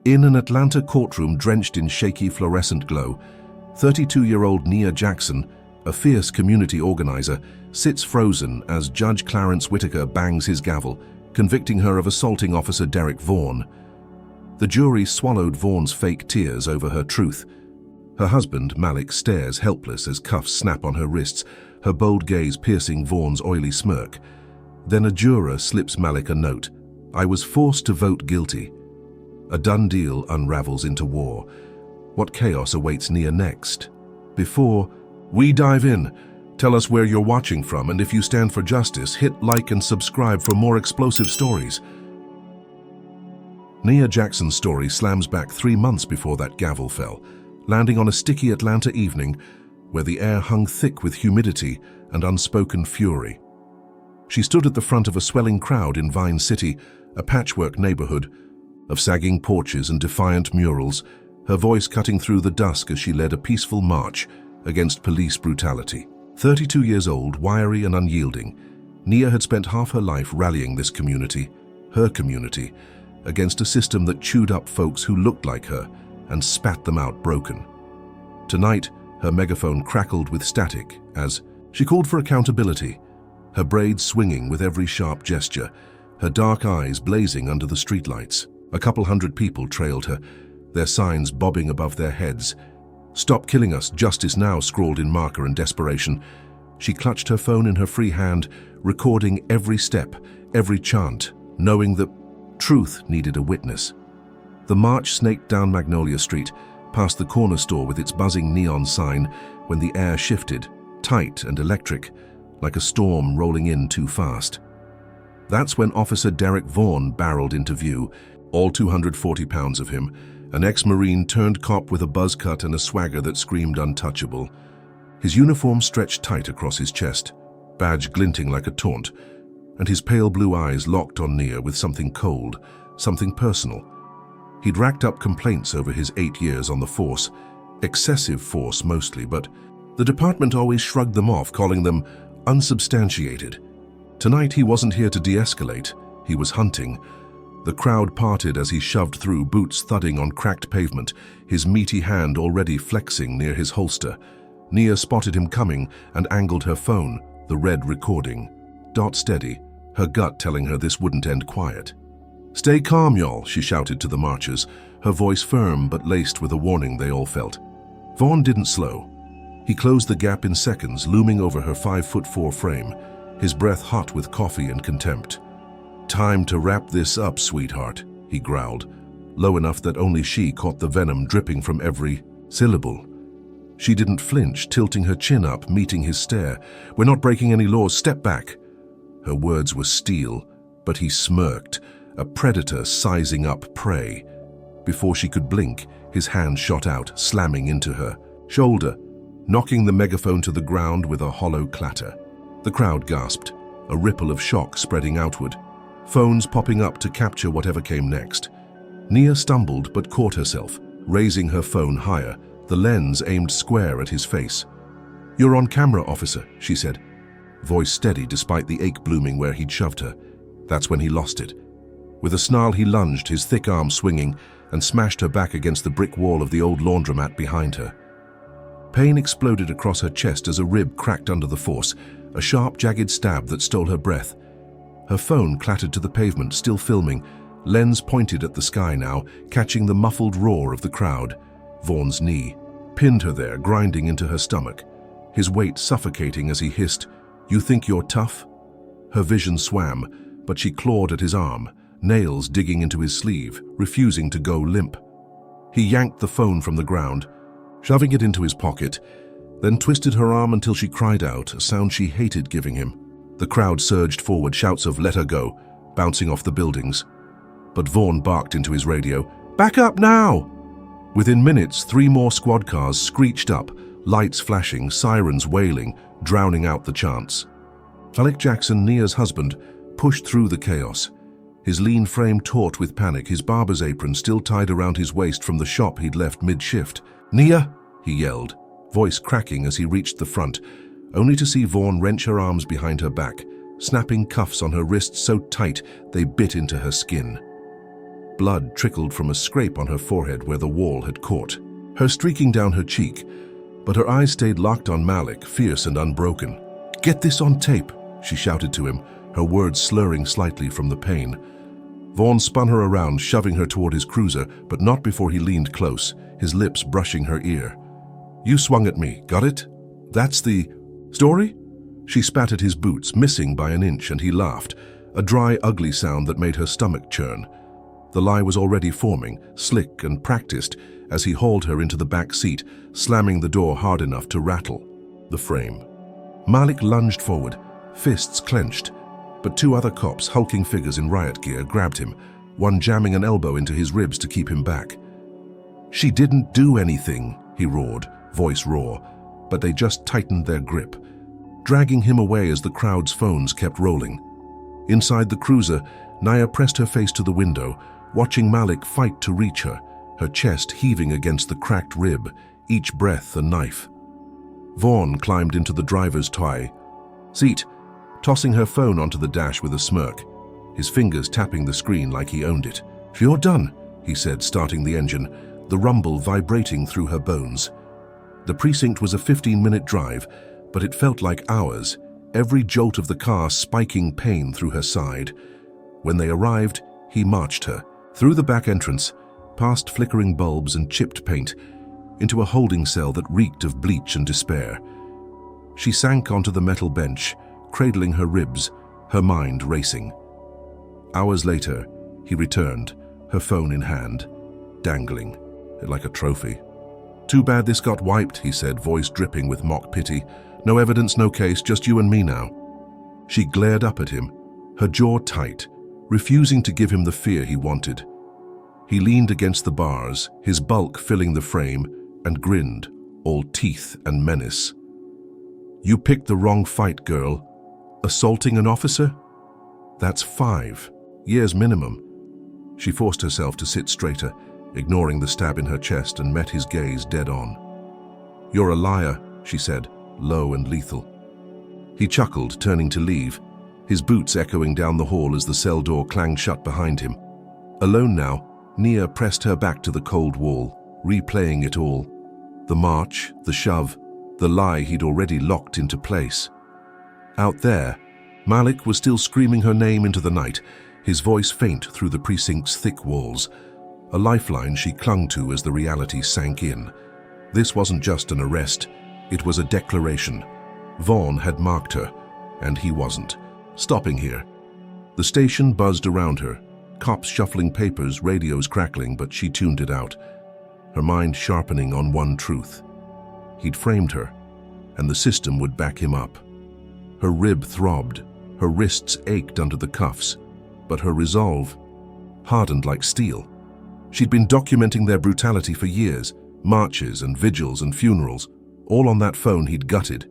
In an Atlanta courtroom drenched in shaky fluorescent glow, 32-year-old Nia Jackson, a fierce community organizer, sits frozen as Judge Whitaker bangs his gavel, convicting her of assaulting Officer Derek Vaughn. The jury swallowed Vaughn's fake tears over her truth. Her husband, Malik, stares helpless as cuffs snap on her wrists, her bold gaze piercing Vaughn's oily smirk. Then a juror slips Malik a note. "I was forced to vote guilty." A done deal unravels into war. What chaos awaits Nia next? Before we dive in, tell us where you're watching from, and if you stand for justice, hit like and subscribe for more explosive stories. Nia Jackson's story slams back 3 months before that gavel fell, landing on a sticky Atlanta evening where the air hung thick with humidity and unspoken fury. She stood at the front of a swelling crowd in Vine City, a patchwork neighborhood of sagging porches and defiant murals, her voice cutting through the dusk as she led a peaceful march against police brutality. 32 years old, wiry and unyielding, Nia had spent half her life rallying this community, her community, against a system that chewed up folks who looked like her and spat them out broken. Tonight, her megaphone crackled with static as she called for accountability, her braids swinging with every sharp gesture, her dark eyes blazing under the streetlights. A couple hundred people trailed her, their signs bobbing above their heads. "Stop killing us, justice now," scrawled in marker and desperation. She clutched her phone in her free hand, recording every step, every chant, knowing that truth needed a witness. The march snaked down Magnolia Street, past the corner store with its buzzing neon sign, when the air shifted, tight and electric, like a storm rolling in too fast. That's when Officer Derek Vaughn barreled into view, all 240 pounds of him, an ex-Marine turned cop with a buzz cut and a swagger that screamed untouchable. His uniform stretched tight across his chest, badge glinting like a taunt, and his pale blue eyes locked on Nia with something cold, something personal. He'd racked up complaints over his 8 years on the force, excessive force mostly, but the department always shrugged them off, calling them unsubstantiated. Tonight he wasn't here to de-escalate, he was hunting. The crowd parted as he shoved through, boots thudding on cracked pavement, his meaty hand already flexing near his holster. Nia spotted him coming and angled her phone, the red recording. Dot steady, her gut telling her this wouldn't end quiet. "Stay calm, y'all," she shouted to the marchers, her voice firm but laced with a warning they all felt. Vaughn didn't slow. He closed the gap in seconds, looming over her 5'4" frame, his breath hot with coffee and contempt. "Time to wrap this up, sweetheart," he growled, low enough that only she caught the venom dripping from every syllable. She didn't flinch, tilting her chin up, meeting his stare. "We're not breaking any laws, step back." Her words were steel, but he smirked, a predator sizing up prey. Before she could blink, his hand shot out, slamming into her shoulder, knocking the megaphone to the ground with a hollow clatter. The crowd gasped, a ripple of shock spreading outward, phones popping up to capture whatever came next. Nia stumbled but caught herself, raising her phone higher, the lens aimed square at his face. "You're on camera, officer," she said, voice steady despite the ache blooming where he'd shoved her. That's when he lost it. With a snarl he lunged, his thick arm swinging, and smashed her back against the brick wall of the old laundromat behind her. Pain exploded across her chest as a rib cracked under the force, a sharp, jagged stab that stole her breath. Her phone clattered to the pavement, still filming, lens pointed at the sky now, catching the muffled roar of the crowd. Vaughn's knee pinned her there, grinding into her stomach, his weight suffocating as he hissed, "You think you're tough?" Her vision swam, but she clawed at his arm, nails digging into his sleeve, refusing to go limp. He yanked the phone from the ground, shoving it into his pocket, then twisted her arm until she cried out, a sound she hated giving him. The crowd surged forward, shouts of "let her go," bouncing off the buildings. But Vaughn barked into his radio, "Back up now!" Within minutes, 3 more squad cars screeched up, lights flashing, sirens wailing, drowning out the chants. Malik Jackson, Nia's husband, pushed through the chaos, his lean frame taut with panic, his barber's apron still tied around his waist from the shop he'd left mid-shift. "Nia!" he yelled, voice cracking as he reached the front, only to see Vaughn wrench her arms behind her back, snapping cuffs on her wrists so tight they bit into her skin. Blood trickled from a scrape on her forehead where the wall had caught, her streaking down her cheek, but her eyes stayed locked on Malik, fierce and unbroken. "Get this on tape," she shouted to him, her words slurring slightly from the pain. Vaughn spun her around, shoving her toward his cruiser, but not before he leaned close, his lips brushing her ear. "You swung at me, got it? That's the story?" She spat at his boots, missing by an inch, and he laughed, a dry, ugly sound that made her stomach churn. The lie was already forming, slick and practiced, as he hauled her into the back seat, slamming the door hard enough to rattle the frame. Malik lunged forward, fists clenched, but two other cops, hulking figures in riot gear, grabbed him, one jamming an elbow into his ribs to keep him back. "She didn't do anything," he roared, voice raw, but they just tightened their grip, dragging him away as the crowd's phones kept rolling. Inside the cruiser, Nia pressed her face to the window, watching Malik fight to reach her, her chest heaving against the cracked rib, each breath a knife. Vaughn climbed into the driver's seat, tossing her phone onto the dash with a smirk, his fingers tapping the screen like he owned it. "You're done," he said, starting the engine, the rumble vibrating through her bones. The precinct was a 15-minute drive, but it felt like hours, every jolt of the car spiking pain through her side. When they arrived, he marched her, through the back entrance, past flickering bulbs and chipped paint, into a holding cell that reeked of bleach and despair. She sank onto the metal bench, cradling her ribs, her mind racing. Hours later, he returned, her phone in hand, dangling, like a trophy. "Too bad this got wiped," he said, voice dripping with mock pity. "No evidence, no case, just you and me now." She glared up at him, her jaw tight, refusing to give him the fear he wanted. He leaned against the bars, his bulk filling the frame, and grinned, all teeth and menace. "You picked the wrong fight, girl. Assaulting an officer? That's 5 years minimum." She forced herself to sit straighter, ignoring the stab in her chest, and met his gaze dead on. "You're a liar," she said, low and lethal. He chuckled, turning to leave, his boots echoing down the hall as the cell door clanged shut behind him. Alone now, Nia pressed her back to the cold wall, replaying it all. The march, the shove, the lie he'd already locked into place. Out there, Malik was still screaming her name into the night, his voice faint through the precinct's thick walls, a lifeline she clung to as the reality sank in. This wasn't just an arrest, it was a declaration. Vaughn had marked her, and he wasn't. Stopping here. The station buzzed around her, cops shuffling papers, radios crackling, but she tuned it out, her mind sharpening on one truth. He'd framed her, and the system would back him up. Her rib throbbed, her wrists ached under the cuffs, but her resolve hardened like steel. She'd been documenting their brutality for years, marches and vigils and funerals, all on that phone he'd gutted.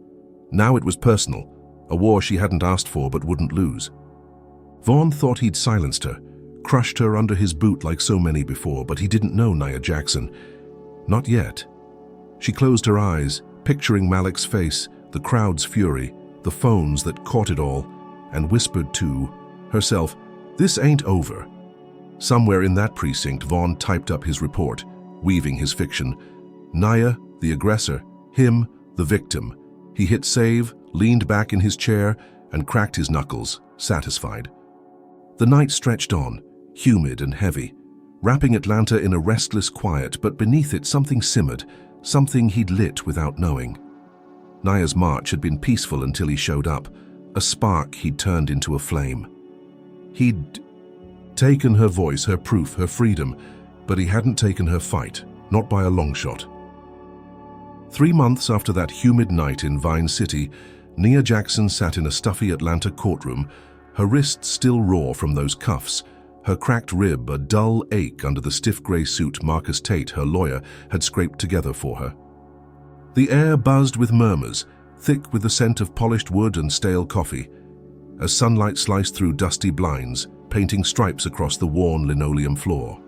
Now it was personal, a war she hadn't asked for but wouldn't lose. Vaughn thought he'd silenced her, crushed her under his boot like so many before, but he didn't know Nia Jackson. Not yet. She closed her eyes, picturing Malik's face, the crowd's fury, the phones that caught it all, and whispered to herself, "This ain't over." Somewhere in that precinct, Vaughn typed up his report, weaving his fiction. Nia, the aggressor, him, the victim. He hit save, leaned back in his chair, and cracked his knuckles, satisfied. The night stretched on, humid and heavy, wrapping Atlanta in a restless quiet, but beneath it something simmered, something he'd lit without knowing. Nia's march had been peaceful until he showed up, a spark he'd turned into a flame. He'd taken her voice, her proof, her freedom, but he hadn't taken her fight, not by a long shot. 3 months after that humid night in Vine City, Nia Jackson sat in a stuffy Atlanta courtroom, her wrists still raw from those cuffs, her cracked rib a dull ache under the stiff gray suit Marcus Tate, her lawyer, had scraped together for her. The air buzzed with murmurs, thick with the scent of polished wood and stale coffee, as sunlight sliced through dusty blinds, painting stripes across the worn linoleum floor.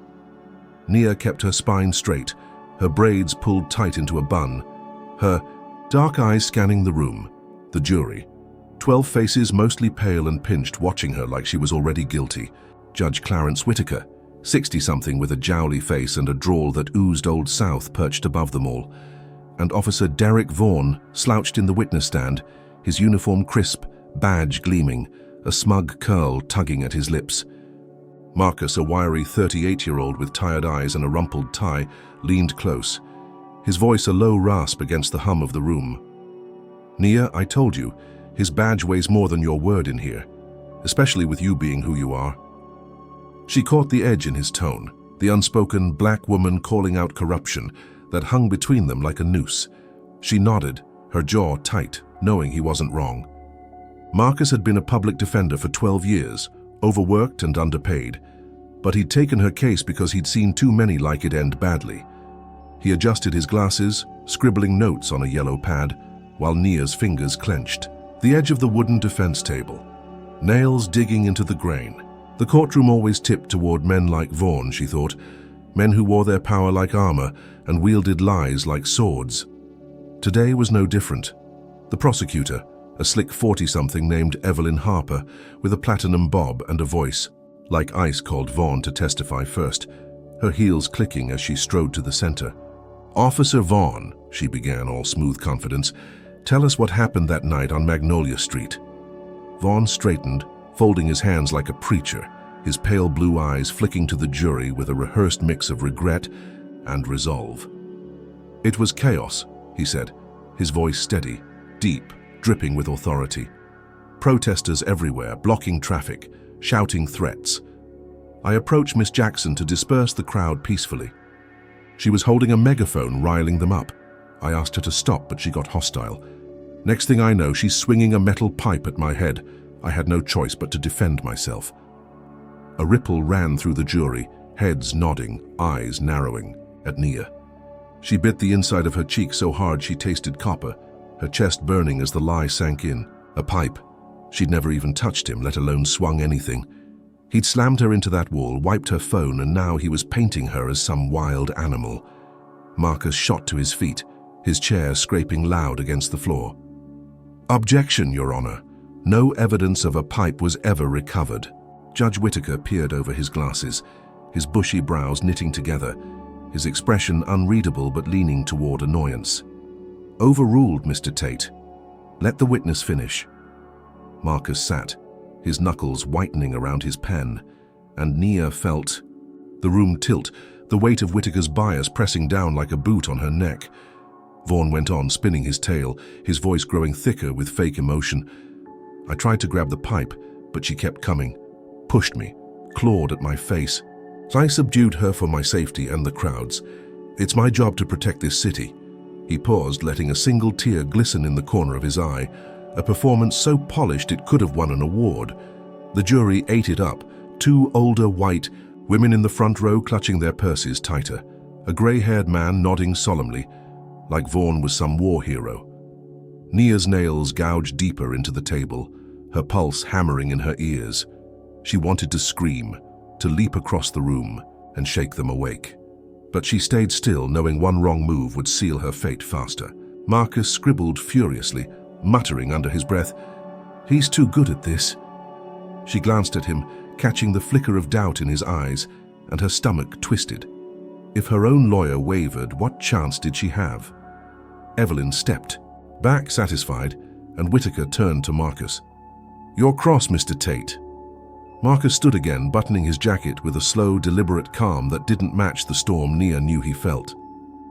Nia kept her spine straight, her braids pulled tight into a bun, her dark eyes scanning the room, the jury. 12 faces, mostly pale and pinched, watching her like she was already guilty. Judge Whitaker, 60-something with a jowly face and a drawl that oozed Old South perched above them all, and Officer Derek Vaughn slouched in the witness stand, his uniform crisp, badge gleaming, a smug curl tugging at his lips. Marcus, a wiry 38-year-old with tired eyes and a rumpled tie, leaned close, his voice a low rasp against the hum of the room. "Nia, I told you, his badge weighs more than your word in here, especially with you being who you are." She caught the edge in his tone, the unspoken black woman calling out corruption that hung between them like a noose. She nodded, her jaw tight, knowing he wasn't wrong. Marcus had been a public defender for 12 years, overworked and underpaid, but he'd taken her case because he'd seen too many like it end badly. He adjusted his glasses, scribbling notes on a yellow pad, while Nia's fingers clenched. The edge of the wooden defense table, nails digging into the grain. The courtroom always tipped toward men like Vaughn, she thought, men who wore their power like armor and wielded lies like swords. Today was no different. The prosecutor, a slick 40-something named Evelyn Harper, with a platinum bob and a voice, like ice, called Vaughn to testify first, her heels clicking as she strode to the center. "Officer Vaughn," she began, all smooth confidence, "tell us what happened that night on Magnolia Street." Vaughn straightened, folding his hands like a preacher, his pale blue eyes flicking to the jury with a rehearsed mix of regret and resolve. "It was chaos," he said, his voice steady, deep, dripping with authority. "Protesters everywhere, blocking traffic, shouting threats. I approached Miss Jackson to disperse the crowd peacefully. She was holding a megaphone, riling them up. I asked her to stop, but she got hostile. Next thing I know, she's swinging a metal pipe at my head. I had no choice but to defend myself." A ripple ran through the jury, heads nodding, eyes narrowing, at Nia. She bit the inside of her cheek so hard she tasted copper, her chest burning as the lie sank in. A pipe. She'd never even touched him, let alone swung anything. He'd slammed her into that wall, wiped her phone, and now he was painting her as some wild animal. Marcus shot to his feet, his chair scraping loud against the floor. "Objection, Your Honor. No evidence of a pipe was ever recovered." Judge Whitaker peered over his glasses, his bushy brows knitting together, his expression unreadable but leaning toward annoyance. "Overruled, Mr. Tate. Let the witness finish." Marcus sat, his knuckles whitening around his pen, and Nia felt the room tilt, the weight of Whitaker's bias pressing down like a boot on her neck. Vaughn went on, spinning his tail, his voice growing thicker with fake emotion. "I tried to grab the pipe, but she kept coming, pushed me, clawed at my face. So I subdued her for my safety and the crowd's. It's my job to protect this city." He paused, letting a single tear glisten in the corner of his eye, a performance so polished it could have won an award. The jury ate it up, two older white women in the front row clutching their purses tighter, a gray-haired man nodding solemnly, like Vaughn was some war hero. Nia's nails gouged deeper into the table, her pulse hammering in her ears. She wanted to scream, to leap across the room and shake them awake. But she stayed still, knowing one wrong move would seal her fate faster. Marcus scribbled furiously, muttering under his breath, "He's too good at this." She glanced at him, catching the flicker of doubt in his eyes, and her stomach twisted. If her own lawyer wavered, what chance did she have? Evelyn stepped back, satisfied, and Whitaker turned to Marcus. "You're cross, Mr. Tate." Marcus stood again, buttoning his jacket with a slow, deliberate calm that didn't match the storm Nia knew he felt.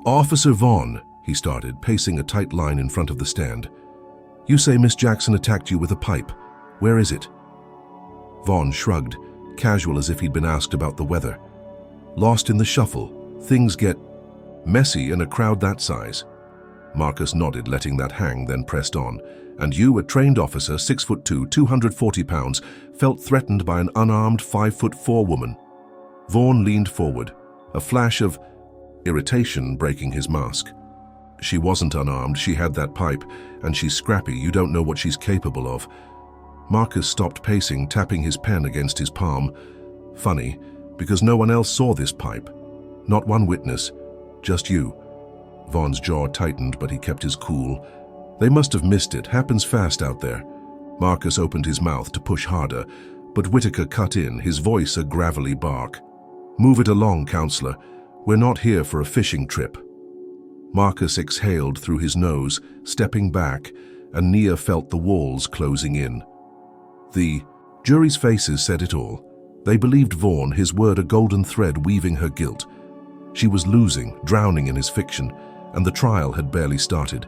"Officer Vaughn," he started, pacing a tight line in front of the stand. "You say Miss Jackson attacked you with a pipe. Where is it?" Vaughn shrugged, casual as if he'd been asked about the weather. "Lost in the shuffle. Things get messy in a crowd that size." Marcus nodded, letting that hang, then pressed on. "And you, a trained officer, 6'2", 240 pounds, felt threatened by an unarmed 5'4" woman." Vaughn leaned forward, a flash of irritation breaking his mask. "She wasn't unarmed, she had that pipe, and she's scrappy. You don't know what she's capable of." Marcus stopped pacing, tapping his pen against his palm. "Funny, because no one else saw this pipe. Not one witness, just you." Vaughn's jaw tightened, but he kept his cool. "They must have missed it. Happens fast out there." Marcus opened his mouth to push harder, but Whitaker cut in, his voice a gravelly bark. "Move it along, counselor. We're not here for a fishing trip." Marcus exhaled through his nose, stepping back, and Nia felt the walls closing in. The jury's faces said it all. They believed Vaughn, his word a golden thread weaving her guilt. She was losing, drowning in his fiction, and the trial had barely started.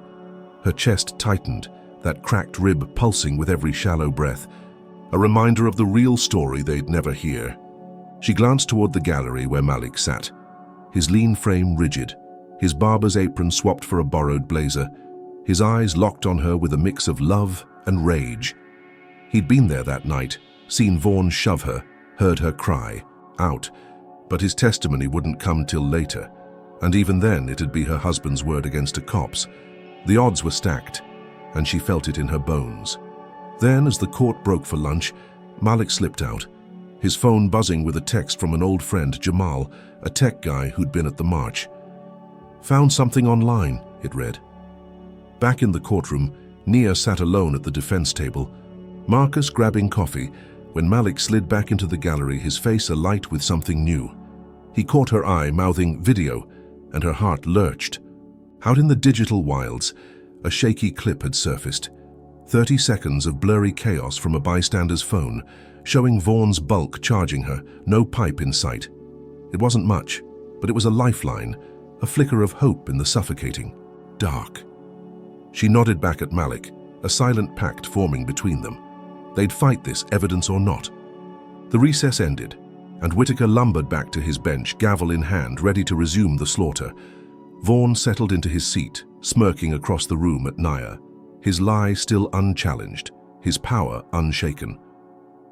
Her chest tightened, that cracked rib pulsing with every shallow breath, a reminder of the real story they'd never hear. She glanced toward the gallery where Malik sat, his lean frame rigid, his barber's apron swapped for a borrowed blazer, his eyes locked on her with a mix of love and rage. He'd been there that night, seen Vaughn shove her, heard her cry, out, but his testimony wouldn't come till later, and even then it'd be her husband's word against a cop's. The odds were stacked, and she felt it in her bones. Then, as the court broke for lunch, Malik slipped out, his phone buzzing with a text from an old friend, Jamal, a tech guy who'd been at the march. "Found something online," it read. Back in the courtroom, Nia sat alone at the defense table, Marcus grabbing coffee, when Malik slid back into the gallery, his face alight with something new. He caught her eye, mouthing "video," and her heart lurched. Out in the digital wilds, a shaky clip had surfaced. 30 seconds of blurry chaos from a bystander's phone, showing Vaughn's bulk charging her, no pipe in sight. It wasn't much, but it was a lifeline, a flicker of hope in the suffocating dark. She nodded back at Malik, a silent pact forming between them. They'd fight this, evidence or not. The recess ended, and Whitaker lumbered back to his bench, gavel in hand, ready to resume the slaughter. Vaughn settled into his seat, smirking across the room at Nia, his lie still unchallenged, his power unshaken.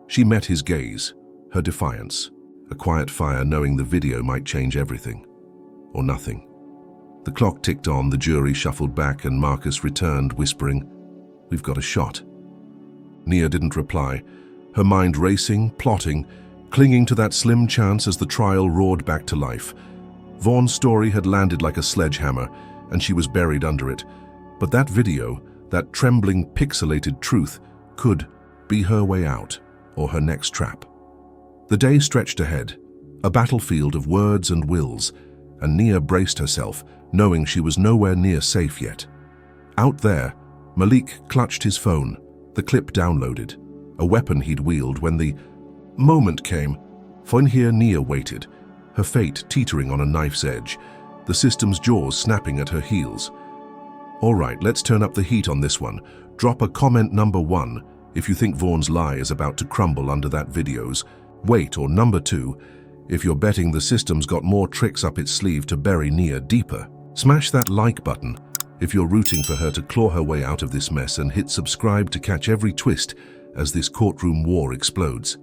She met his gaze, her defiance, a quiet fire knowing the video might change everything. Or nothing. The clock ticked on, the jury shuffled back, and Marcus returned, whispering, "We've got a shot." Nia didn't reply, her mind racing, plotting, clinging to that slim chance as the trial roared back to life. Vaughn's story had landed like a sledgehammer, and she was buried under it. But that video, that trembling, pixelated truth, could be her way out, or her next trap. The day stretched ahead, a battlefield of words and wills, and Nia braced herself, knowing she was nowhere near safe yet. Out there, Malik clutched his phone, the clip downloaded, a weapon he'd wield when the moment came. For in here Nia waited, her fate teetering on a knife's edge, the system's jaws snapping at her heels. "All right, let's turn up the heat on this one. Drop a comment number 1 if you think Vaughn's lie is about to crumble under that video's weight, or number 2 if you're betting the system's got more tricks up its sleeve to bury Nia deeper. Smash that like button if you're rooting for her to claw her way out of this mess, and hit subscribe to catch every twist as this courtroom war explodes.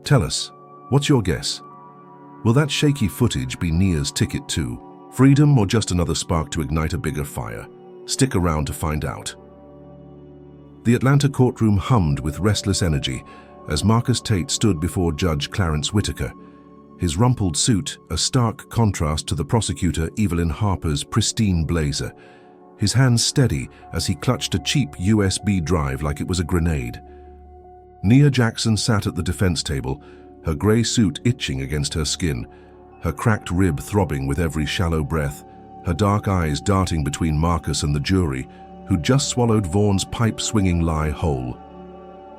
Tell us, what's your guess? Will that shaky footage be Nia's ticket to freedom, or just another spark to ignite a bigger fire? Stick around to find out. The Atlanta courtroom hummed with restless energy as Marcus Tate stood before Judge Clarence Whitaker, his rumpled suit a stark contrast to the prosecutor Evelyn Harper's pristine blazer, his hands steady as he clutched a cheap USB drive like it was a grenade. Nia Jackson sat at the defense table, her gray suit itching against her skin, her cracked rib throbbing with every shallow breath, her dark eyes darting between Marcus and the jury, who'd just swallowed Vaughn's pipe-swinging lie whole.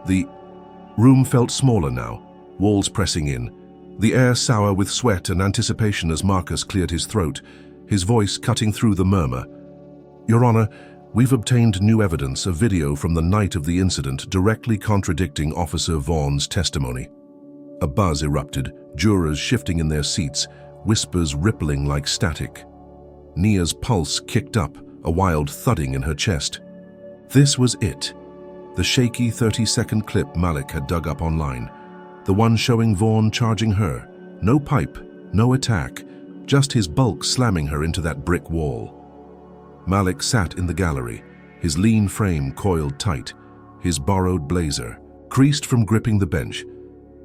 The room felt smaller now, walls pressing in, the air sour with sweat and anticipation as Marcus cleared his throat, his voice cutting through the murmur. "Your Honor, we've obtained new evidence, a video from the night of the incident directly contradicting Officer Vaughn's testimony." A buzz erupted, jurors shifting in their seats, whispers rippling like static. Nia's pulse kicked up, a wild thudding in her chest. This was it. The shaky 30-second clip Malik had dug up online. The one showing Vaughn charging her. No pipe, no attack, just his bulk slamming her into that brick wall. Malik sat in the gallery, his lean frame coiled tight, his borrowed blazer creased from gripping the bench,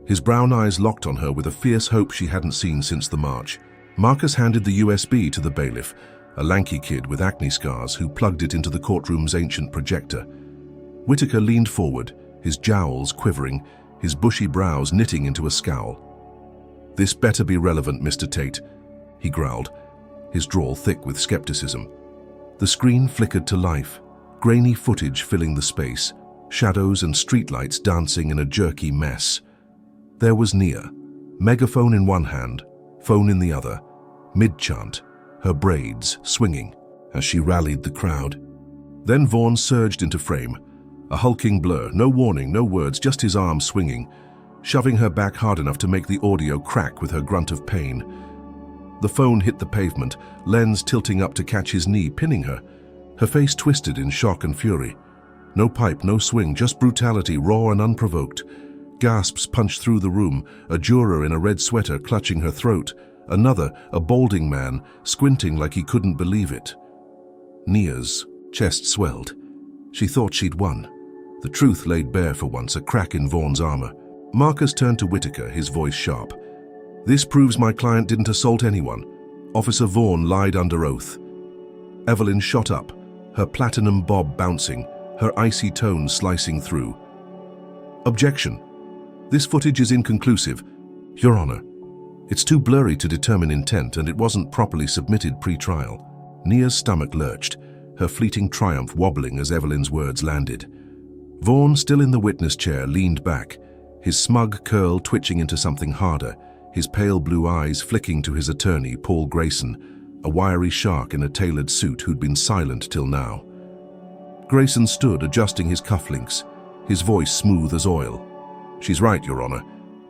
his brown eyes locked on her with a fierce hope she hadn't seen since the march. Marcus handed the USB to the bailiff, a lanky kid with acne scars who plugged it into the courtroom's ancient projector. Whitaker leaned forward, his jowls quivering, his bushy brows knitting into a scowl. "This better be relevant, Mr. Tate," he growled, his drawl thick with skepticism. The screen flickered to life, grainy footage filling the space, shadows and streetlights dancing in a jerky mess. There was Nia, megaphone in one hand, phone in the other, mid-chant, her braids swinging as she rallied the crowd. Then Vaughn surged into frame, a hulking blur, no warning, no words, just his arm swinging, shoving her back hard enough to make the audio crack with her grunt of pain. The phone hit the pavement, lens tilting up to catch his knee, pinning her. Her face twisted in shock and fury. No pipe, no swing, just brutality, raw and unprovoked. Gasps punched through the room, a juror in a red sweater clutching her throat, another, a balding man, squinting like he couldn't believe it. Nia's chest swelled. She thought she'd won. The truth laid bare for once, a crack in Vaughn's armor. Marcus turned to Whitaker, his voice sharp. "This proves my client didn't assault anyone. Officer Vaughn lied under oath." Evelyn shot up, her platinum bob bouncing, her icy tone slicing through. "Objection. This footage is inconclusive, Your Honor. It's too blurry to determine intent, and it wasn't properly submitted pre-trial." Nia's stomach lurched, her fleeting triumph wobbling as Evelyn's words landed. Vaughn, still in the witness chair, leaned back, his smug curl twitching into something harder, his pale blue eyes flicking to his attorney, Paul Grayson, a wiry shark in a tailored suit who'd been silent till now. Grayson stood, adjusting his cufflinks, his voice smooth as oil. "She's right, Your Honor.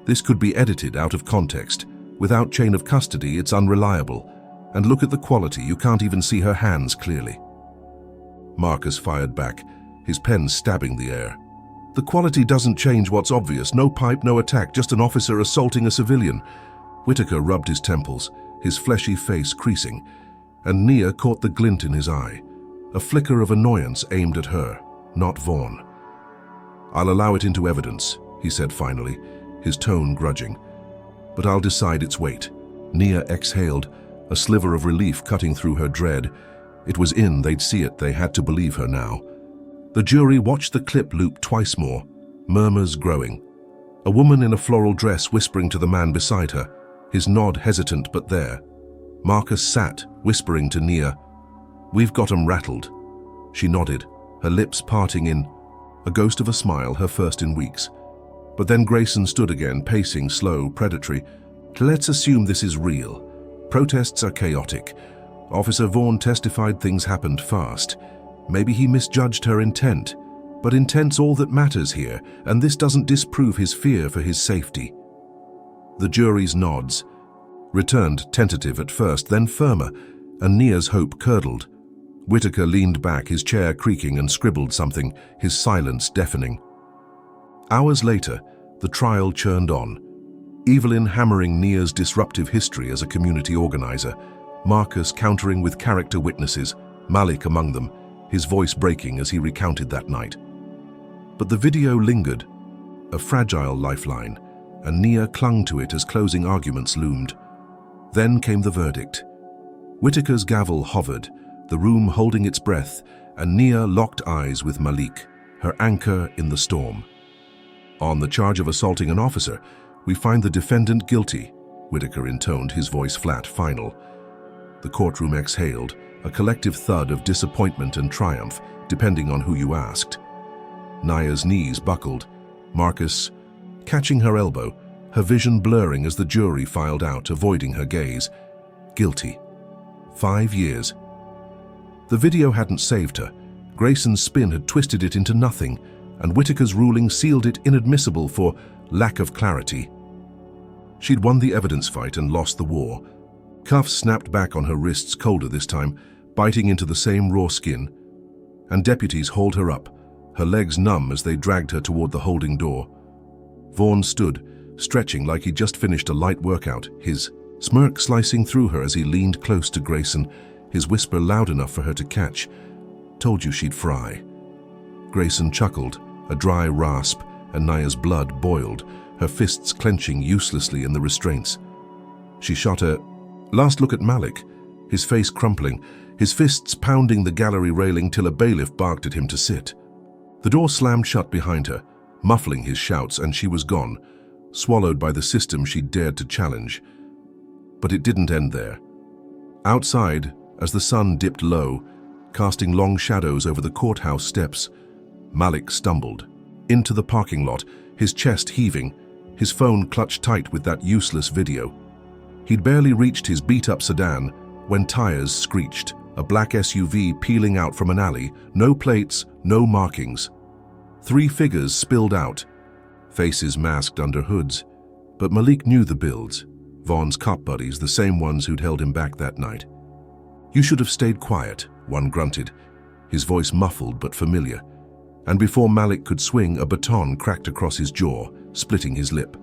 This could be edited out of context. Without chain of custody, it's unreliable. And look at the quality, you can't even see her hands clearly." Marcus fired back, his pen stabbing the air. "The quality doesn't change what's obvious. No pipe, no attack, just an officer assaulting a civilian." Whitaker rubbed his temples, his fleshy face creasing, and Nia caught the glint in his eye, a flicker of annoyance aimed at her, not Vaughn. "I'll allow it into evidence," he said finally, his tone grudging. "But I'll decide its weight." Nia exhaled, a sliver of relief cutting through her dread. It was in, they'd see it, they had to believe her now. The jury watched the clip loop twice more, murmurs growing. A woman in a floral dress whispering to the man beside her, his nod hesitant but there. Marcus sat, whispering to Nia, "We've got 'em rattled." She nodded, her lips parting in a ghost of a smile, her first in weeks. But then Grayson stood again, pacing, slow, predatory. "Let's assume this is real. Protests are chaotic. Officer Vaughn testified things happened fast. Maybe he misjudged her intent. But intent's all that matters here, and this doesn't disprove his fear for his safety." The jury's nods returned, tentative at first, then firmer, and Nia's hope curdled. Whitaker leaned back, his chair creaking, and scribbled something, his silence deafening. Hours later, the trial churned on. Evelyn hammering Nia's disruptive history as a community organizer, Marcus countering with character witnesses, Malik among them, his voice breaking as he recounted that night. But the video lingered, a fragile lifeline, and Nia clung to it as closing arguments loomed. Then came the verdict. Whitaker's gavel hovered, the room holding its breath, and Nia locked eyes with Malik, her anchor in the storm. "On the charge of assaulting an officer, we find the defendant guilty," Whitaker intoned, his voice flat, final. The courtroom exhaled, a collective thud of disappointment and triumph, depending on who you asked. Nia's knees buckled, Marcus catching her elbow, her vision blurring as the jury filed out, avoiding her gaze. Guilty. 5 years. The video hadn't saved her. Grayson's spin had twisted it into nothing, and Whitaker's ruling sealed it inadmissible for lack of clarity. She'd won the evidence fight and lost the war. Cuffs snapped back on her wrists, colder this time, biting into the same raw skin, and deputies hauled her up, her legs numb as they dragged her toward the holding door. Vaughn stood, stretching like he'd just finished a light workout, his smirk slicing through her as he leaned close to Grayson, his whisper loud enough for her to catch. "Told you she'd fry." Grayson chuckled, a dry rasp, and Nia's blood boiled, her fists clenching uselessly in the restraints. She shot a last look at Malik, his face crumpling, his fists pounding the gallery railing till a bailiff barked at him to sit. The door slammed shut behind her, muffling his shouts, and she was gone, swallowed by the system she'd dared to challenge. But it didn't end there. Outside, as the sun dipped low, casting long shadows over the courthouse steps, Malik stumbled into the parking lot, his chest heaving, his phone clutched tight with that useless video. He'd barely reached his beat-up sedan when tires screeched, a black SUV peeling out from an alley, no plates, no markings. 3 figures spilled out, faces masked under hoods, but Malik knew the builds, Vaughn's cop buddies, the same ones who'd held him back that night. "You should have stayed quiet," one grunted, his voice muffled but familiar. And before Malik could swing, a baton cracked across his jaw, splitting his lip.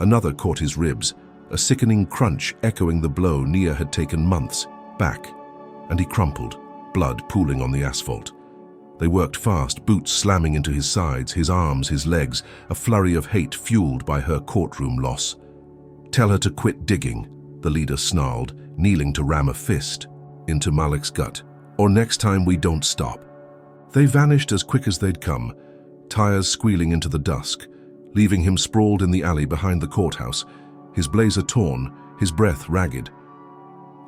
Another caught his ribs, a sickening crunch echoing the blow Nia had taken months back, and he crumpled, blood pooling on the asphalt. They worked fast, boots slamming into his sides, his arms, his legs, a flurry of hate fueled by her courtroom loss. "Tell her to quit digging," the leader snarled, kneeling to ram a fist into Malik's gut. "Or next time we don't stop." They vanished as quick as they'd come, tires squealing into the dusk, leaving him sprawled in the alley behind the courthouse, his blazer torn, his breath ragged.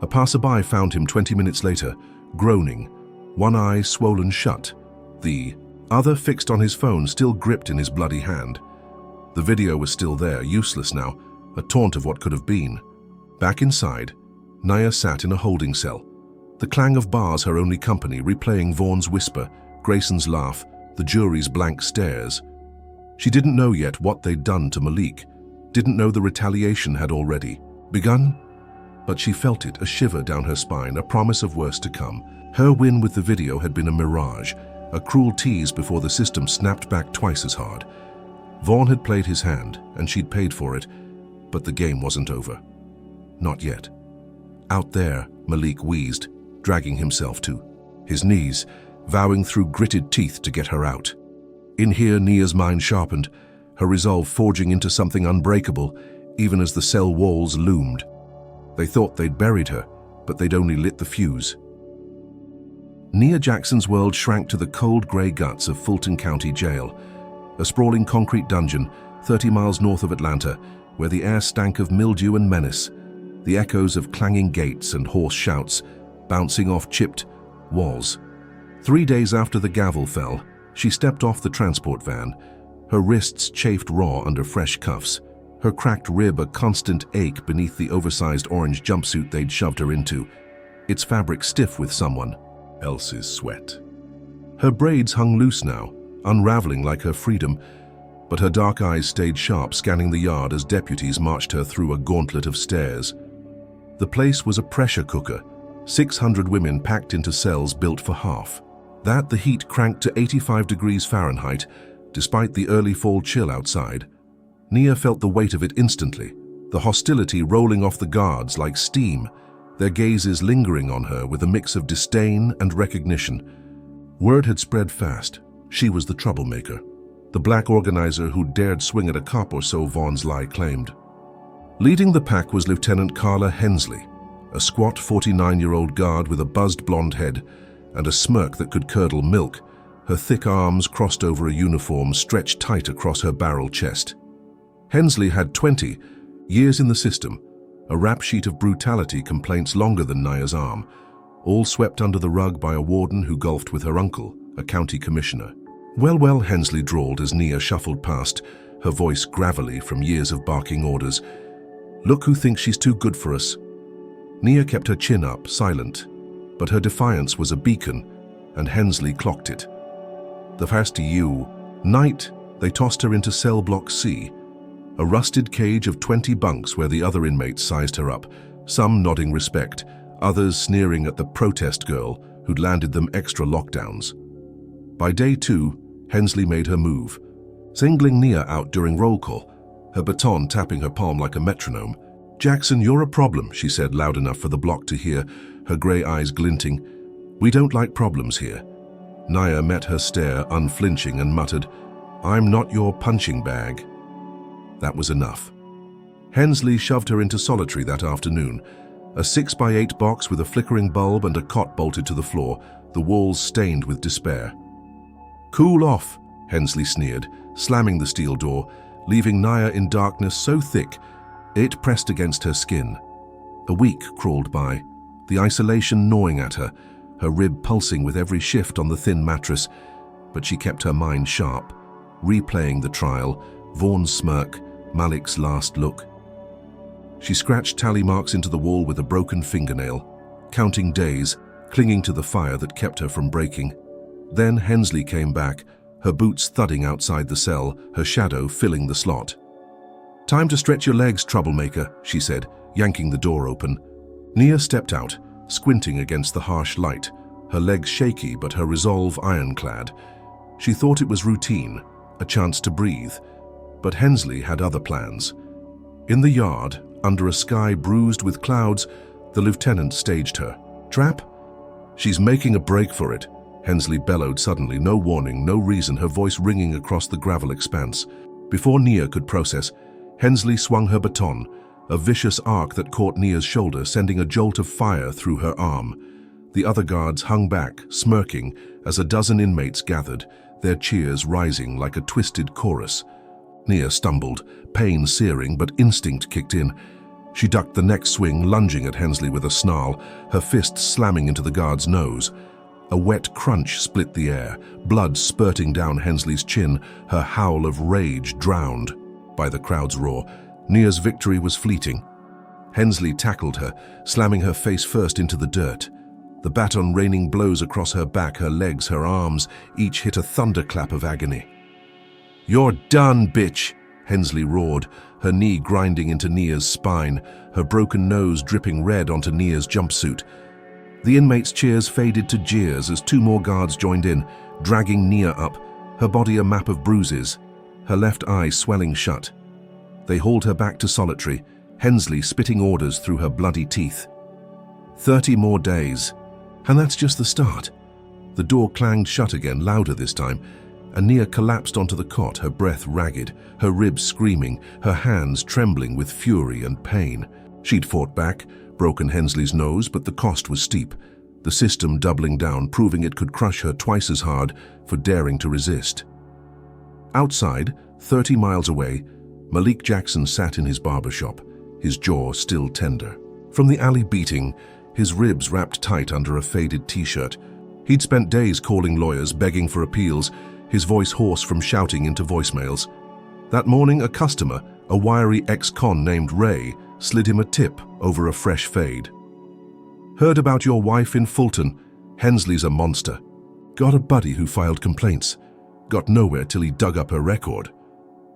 A passerby found him 20 minutes later, groaning, one eye swollen shut, the other fixed on his phone, still gripped in his bloody hand. The video was still there, useless now, a taunt of what could have been. Back inside, Nia sat in a holding cell, the clang of bars her only company, replaying Vaughn's whisper, Grayson's laugh, the jury's blank stares. She didn't know yet what they'd done to Malik, didn't know the retaliation had already begun, but she felt it, a shiver down her spine, a promise of worse to come. Her win with the video had been a mirage, a cruel tease before the system snapped back twice as hard. Vaughn had played his hand, and she'd paid for it, but the game wasn't over. Not yet. Out there, Malik wheezed, dragging himself to his knees, vowing through gritted teeth to get her out. In here, Nia's mind sharpened, her resolve forging into something unbreakable, even as the cell walls loomed. They thought they'd buried her, but they'd only lit the fuse. Nia Jackson's world shrank to the cold grey guts of Fulton County Jail, a sprawling concrete dungeon 30 miles north of Atlanta, where the air stank of mildew and menace, the echoes of clanging gates and hoarse shouts bouncing off chipped walls. 3 days after the gavel fell, she stepped off the transport van, her wrists chafed raw under fresh cuffs, her cracked rib a constant ache beneath the oversized orange jumpsuit they'd shoved her into, its fabric stiff with someone else's sweat. Her braids hung loose now, unraveling like her freedom, but her dark eyes stayed sharp, scanning the yard as deputies marched her through a gauntlet of stairs. The place was a pressure cooker, 600 women packed into cells built for half. That the heat cranked to 85 degrees Fahrenheit, despite the early fall chill outside. Nia felt the weight of it instantly, the hostility rolling off the guards like steam, their gazes lingering on her with a mix of disdain and recognition. Word had spread fast. She was the troublemaker, the black organizer who dared swing at a cop or so, Vaughn's lie claimed. Leading the pack was Lieutenant Carla Hensley, a squat 49-year-old guard with a buzzed blonde head and a smirk that could curdle milk, her thick arms crossed over a uniform stretched tight across her barrel chest. Hensley had 20 years in the system, a rap sheet of brutality complaints longer than Nia's arm, all swept under the rug by a warden who golfed with her uncle, a county commissioner. Well, Hensley drawled as Nia shuffled past, her voice gravelly from years of barking orders. "Look who thinks she's too good for us." Nia kept her chin up, silent, but her defiance was a beacon, and Hensley clocked it. "The first to you." Night, they tossed her into cell block C, a rusted cage of 20 bunks where the other inmates sized her up, some nodding respect, others sneering at the protest girl who'd landed them extra lockdowns. By day 2, Hensley made her move, singling Nia out during roll call, her baton tapping her palm like a metronome. "Jackson, you're a problem," she said loud enough for the block to hear, her grey eyes glinting. "We don't like problems here." Nia met her stare, unflinching, and muttered, "I'm not your punching bag." That was enough. Hensley shoved her into solitary that afternoon, a 6x8 box with a flickering bulb and a cot bolted to the floor, the walls stained with despair. "Cool off," Hensley sneered, slamming the steel door, leaving Nia in darkness so thick it pressed against her skin. A week crawled by, the isolation gnawing at her, her rib pulsing with every shift on the thin mattress, but she kept her mind sharp, replaying the trial, Vaughn's smirk, Malik's last look. She scratched tally marks into the wall with a broken fingernail, counting days, clinging to the fire that kept her from breaking. Then Hensley came back, her boots thudding outside the cell, her shadow filling the slot. "Time to stretch your legs, troublemaker," she said, yanking the door open. Nia stepped out, squinting against the harsh light, her legs shaky but her resolve ironclad. She thought it was routine, a chance to breathe, but Hensley had other plans. In the yard, under a sky bruised with clouds, the lieutenant staged her. "Trap? She's making a break for it," Hensley bellowed suddenly, no warning, no reason, her voice ringing across the gravel expanse. Before Nia could process, Hensley swung her baton, a vicious arc that caught Nia's shoulder, sending a jolt of fire through her arm. The other guards hung back, smirking, as a dozen inmates gathered, their cheers rising like a twisted chorus. Nia stumbled, pain searing, but instinct kicked in. She ducked the next swing, lunging at Hensley with a snarl, her fist slamming into the guard's nose. A wet crunch split the air, blood spurting down Hensley's chin, her howl of rage drowned by the crowd's roar. Nia's victory was fleeting. Hensley tackled her, slamming her face first into the dirt. The baton raining blows across her back, her legs, her arms, each hit a thunderclap of agony. "You're done, bitch!" Hensley roared, her knee grinding into Nia's spine, her broken nose dripping red onto Nia's jumpsuit. The inmates' cheers faded to jeers as two more guards joined in, dragging Nia up, her body a map of bruises, her left eye swelling shut. They hauled her back to solitary, Hensley spitting orders through her bloody teeth. 30 more days, and that's just the start. The door clanged shut again, louder this time, and Nia collapsed onto the cot, her breath ragged, her ribs screaming, her hands trembling with fury and pain. She'd fought back, broken Hensley's nose, but the cost was steep, the system doubling down, proving it could crush her twice as hard for daring to resist. Outside, 30 miles away, Nia Jackson sat in his barber shop, his jaw still tender. From the alley beating, his ribs wrapped tight under a faded t-shirt. He'd spent days calling lawyers, begging for appeals, his voice hoarse from shouting into voicemails. That morning, a customer, a wiry ex-con named Ray, slid him a tip over a fresh fade. "Heard about your wife in Fulton. Hensley's a monster. Got a buddy who filed complaints. Got nowhere till he dug up her record."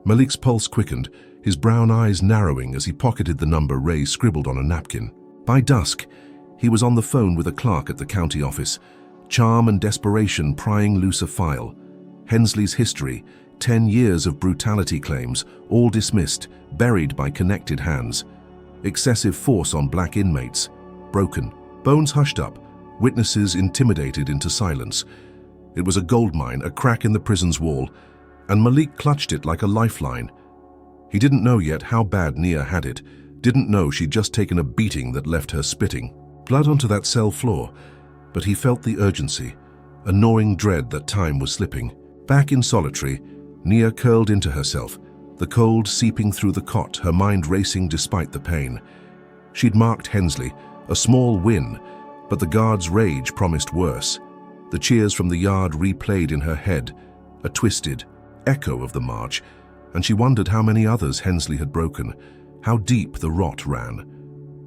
Malik's pulse quickened, his brown eyes narrowing as he pocketed the number Ray scribbled on a napkin. By dusk, he was on the phone with a clerk at the county office, charm and desperation prying loose a file. Hensley's history, 10 years of brutality claims, all dismissed, buried by connected hands. Excessive force on black inmates, broken. Bones hushed up, witnesses intimidated into silence. It was a goldmine, a crack in the prison's wall, and Malik clutched it like a lifeline. He didn't know yet how bad Nia had it, didn't know she'd just taken a beating that left her spitting. Blood onto that cell floor, but he felt the urgency, a gnawing dread that time was slipping. Back in solitary, Nia curled into herself, the cold seeping through the cot, her mind racing despite the pain. She'd marked Hensley, a small win, but the guard's rage promised worse. The cheers from the yard replayed in her head, a twisted echo of the march, and she wondered how many others Hensley had broken, how deep the rot ran.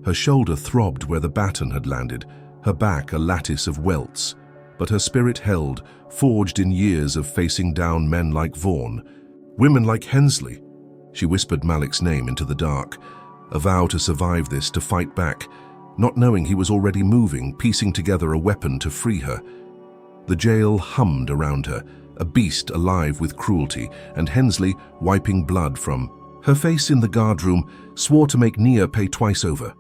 Her shoulder throbbed where the baton had landed, her back a lattice of welts, but her spirit held, forged in years of facing down men like Vaughn, women like Hensley. She whispered Malik's name into the dark, a vow to survive this, to fight back, not knowing he was already moving, piecing together a weapon to free her. The jail hummed around her, a beast alive with cruelty, and Hensley wiping blood from her face in the guardroom, swore to make Nia pay twice over.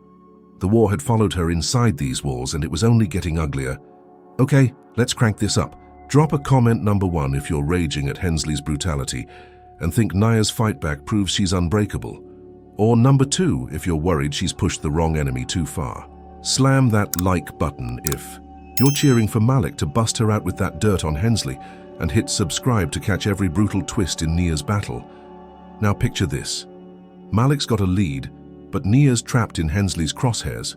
The war had followed her inside these walls, and it was only getting uglier. "Okay, let's crank this up. Drop a comment number 1 if you're raging at Hensley's brutality and think Nia's fight back proves she's unbreakable. Or number 2 if you're worried she's pushed the wrong enemy too far. Slam that like button if you're cheering for Malik to bust her out with that dirt on Hensley, and hit subscribe to catch every brutal twist in Nia's battle. Now picture this. Malik's got a lead, but Nia's trapped in Hensley's crosshairs.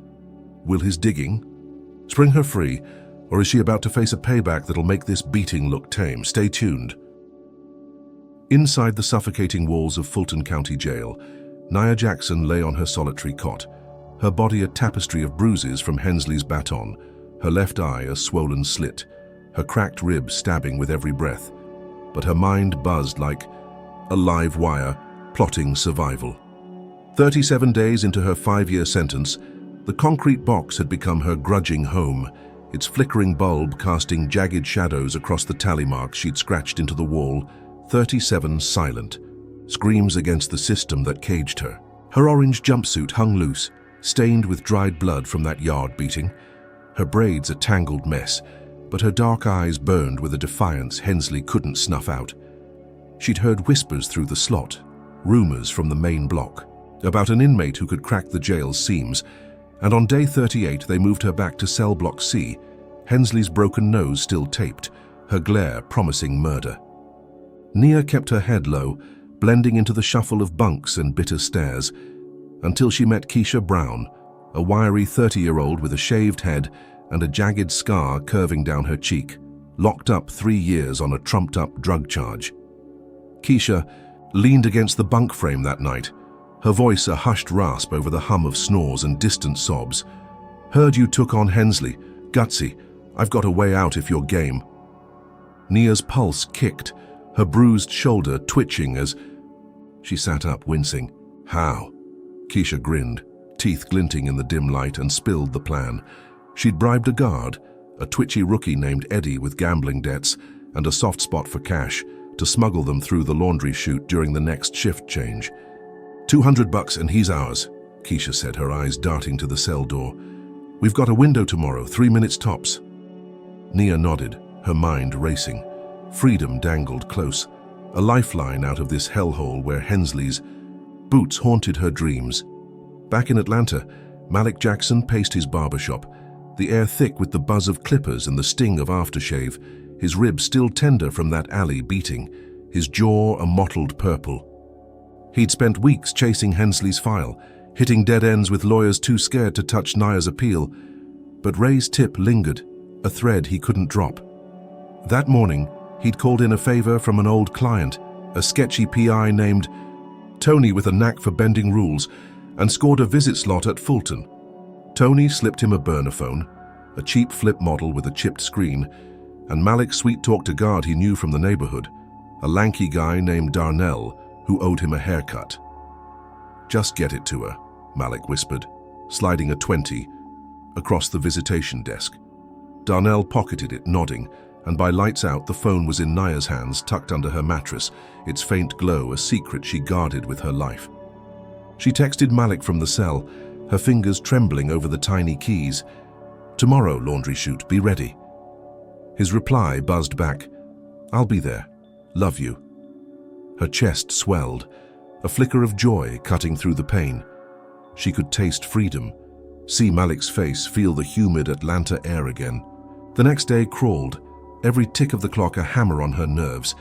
Will his digging spring her free, or is she about to face a payback that'll make this beating look tame? Stay tuned. Inside the suffocating walls of Fulton County Jail, Nia Jackson lay on her solitary cot, her body a tapestry of bruises from Hensley's baton, her left eye a swollen slit, her cracked ribs stabbing with every breath, but her mind buzzed like a live wire, plotting survival. 37 days into her 5-year sentence, the concrete box had become her grudging home, its flickering bulb casting jagged shadows across the tally marks she'd scratched into the wall, 37 silent, screams against the system that caged her. Her orange jumpsuit hung loose, stained with dried blood from that yard beating, her braids a tangled mess, but her dark eyes burned with a defiance Hensley couldn't snuff out. She'd heard whispers through the slot, rumors from the main block, about an inmate who could crack the jail's seams, and on day 38 they moved her back to cell block C, Hensley's broken nose still taped, her glare promising murder. Nia kept her head low, blending into the shuffle of bunks and bitter stares, until she met Keisha Brown, a wiry 30-year-old with a shaved head and a jagged scar curving down her cheek, locked up 3 years on a trumped-up drug charge. Keisha leaned against the bunk frame that night, her voice a hushed rasp over the hum of snores and distant sobs. "Heard you took on Hensley. Gutsy. I've got a way out if you're game." Nia's pulse kicked, her bruised shoulder twitching as she sat up, wincing. "How?" Keisha grinned, teeth glinting in the dim light, and spilled the plan. She'd bribed a guard, a twitchy rookie named Eddie with gambling debts and a soft spot for cash, to smuggle them through the laundry chute during the next shift change. $200 and he's ours, Keisha said, her eyes darting to the cell door. "We've got a window tomorrow, 3 minutes tops." Nia nodded, her mind racing. Freedom dangled close, a lifeline out of this hellhole where Hensley's boots haunted her dreams. Back in Atlanta, Malik Jackson paced his barbershop, the air thick with the buzz of clippers and the sting of aftershave, his ribs still tender from that alley beating, his jaw a mottled purple. He'd spent weeks chasing Hensley's file, hitting dead ends with lawyers too scared to touch Nia's appeal, but Ray's tip lingered, a thread he couldn't drop. That morning, he'd called in a favor from an old client, a sketchy PI named Tony with a knack for bending rules, and scored a visit slot at Fulton. Tony slipped him a burner phone, a cheap flip model with a chipped screen, and Malik sweet-talked a guard he knew from the neighborhood, a lanky guy named Darnell, who owed him a haircut. "Just get it to her," Malik whispered, sliding a 20 across the visitation desk. Darnell pocketed it, nodding, and by lights out the phone was in Nia's hands, tucked under her mattress, its faint glow a secret she guarded with her life. She texted Malik from the cell, her fingers trembling over the tiny keys. "Tomorrow, laundry chute, be ready." His reply buzzed back, "I'll be there. Love you." Her chest swelled, a flicker of joy cutting through the pain. She could taste freedom, see Malik's face, feel the humid Atlanta air again. The next day crawled, every tick of the clock a hammer on her nerves,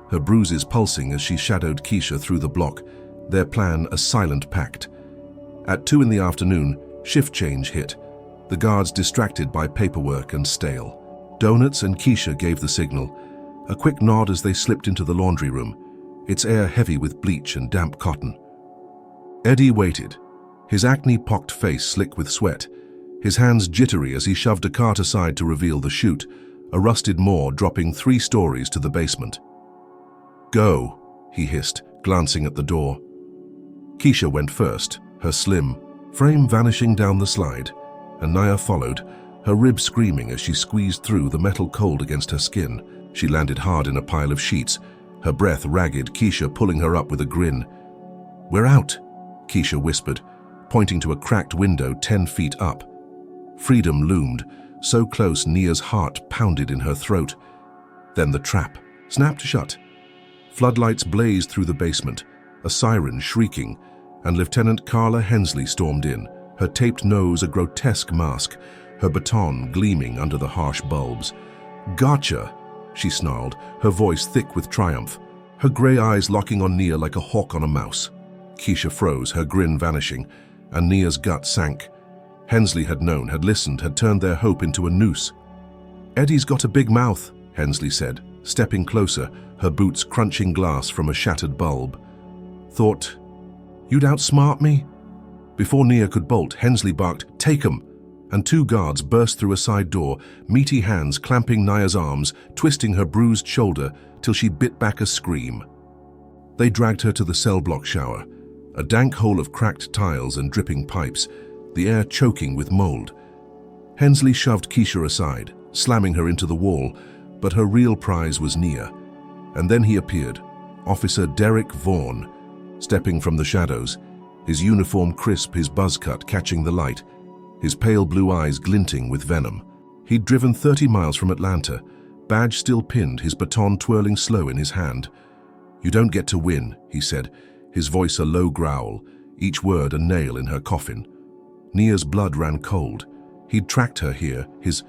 her bruises pulsing as she shadowed Keisha through the block, their plan a silent pact. At 2 in the afternoon, shift change hit, the guards distracted by paperwork and stale. Donuts and Keisha gave the signal, a quick nod as they slipped into the laundry room, its air heavy with bleach and damp cotton. Eddie waited, his acne-pocked face slick with sweat, his hands jittery as he shoved a cart aside to reveal the chute, a rusted maw dropping 3 stories to the basement. "Go," he hissed, glancing at the door. Keisha went first, her slim frame vanishing down the slide, and Nia followed, her ribs screaming as she squeezed through the metal cold against her skin. She landed hard in a pile of sheets, her breath ragged, Keisha pulling her up with a grin. "We're out," Keisha whispered, pointing to a cracked window 10 feet up. Freedom loomed, so close Nia's heart pounded in her throat. Then the trap snapped shut. Floodlights blazed through the basement, a siren shrieking, and Lieutenant Carla Hensley stormed in, her taped nose a grotesque mask, her baton gleaming under the harsh bulbs. "Gotcha," she snarled, her voice thick with triumph. her grey eyes locking on Nia like a hawk on a mouse. Keisha froze, her grin vanishing, and Nia's gut sank. Hensley had known, had listened, had turned their hope into a noose. "Eddie's got a big mouth," Hensley said, stepping closer, her boots crunching glass from a shattered bulb. "Thought you'd outsmart me?" Before Nia could bolt, Hensley barked, "Take 'em!" and two guards burst through a side door, meaty hands clamping Nia's arms, twisting her bruised shoulder till she bit back a scream. They dragged her to the cell block shower, a dank hole of cracked tiles and dripping pipes, the air choking with mold. Hensley shoved Keisha aside, slamming her into the wall, but her real prize was Nia. And then he appeared, Officer Derek Vaughn, stepping from the shadows, his uniform crisp, his buzz cut catching the light, his pale blue eyes glinting with venom. He'd driven 30 miles from Atlanta, badge still pinned, his baton twirling slow in his hand. "You don't get to win," he said, his voice a low growl, each word a nail in her coffin. Nia's blood ran cold. He'd tracked her here, his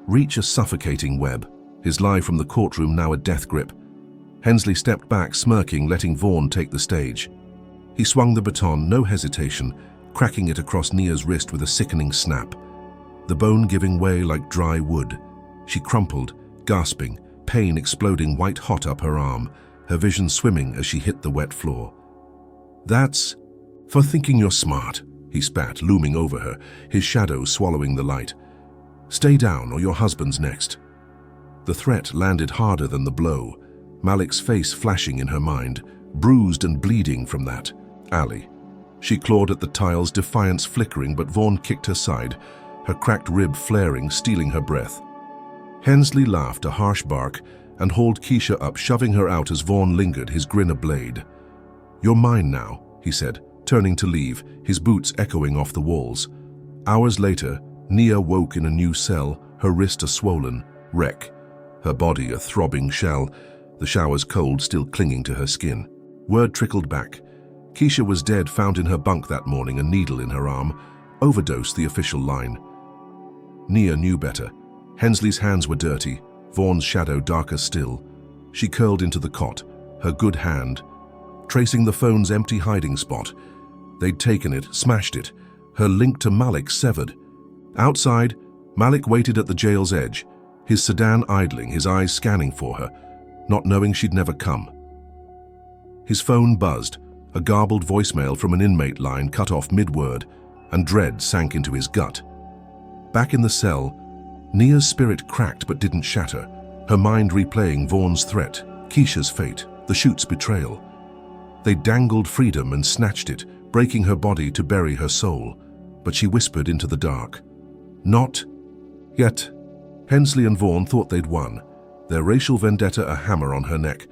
reach a suffocating web, his lie from the courtroom now a death grip. Hensley stepped back, smirking, letting Vaughn take the stage. He swung the baton, no hesitation, cracking it across Nia's wrist with a sickening snap. The bone giving way like dry wood. She crumpled, gasping, pain exploding white-hot up her arm, her vision swimming as she hit the wet floor. "That's for thinking you're smart," he spat, looming over her, his shadow swallowing the light. "Stay down or your husband's next." The threat landed harder than the blow, Malik's face flashing in her mind, bruised and bleeding from that alley. She clawed at the tiles, defiance flickering, but Vaughn kicked her side, her cracked rib flaring, stealing her breath. Hensley laughed, a harsh bark, and hauled Keisha up, shoving her out as Vaughn lingered, his grin a blade. "You're mine now," he said, turning to leave, his boots echoing off the walls. Hours later, Nia woke in a new cell, her wrist a swollen wreck, her body a throbbing shell, the shower's cold still clinging to her skin. Word trickled back. Keisha was dead, found in her bunk that morning, a needle in her arm. Overdose, the official line. Nia knew better. Hensley's hands were dirty, Vaughn's shadow darker still. She curled into the cot, her good hand, tracing the phone's empty hiding spot. They'd taken it, smashed it, her link to Malik severed. Outside, Malik waited at the jail's edge, his sedan idling, his eyes scanning for her, not knowing she'd never come. His phone buzzed, a garbled voicemail from an inmate line cut off mid-word, and dread sank into his gut. Back in the cell, Nia's spirit cracked but didn't shatter, her mind replaying Vaughn's threat, Keisha's fate, the chute's betrayal. They dangled freedom and snatched it, breaking her body to bury her soul, but she whispered into the dark. "Not yet." Hensley and Vaughn thought they'd won, their racial vendetta a hammer on her neck,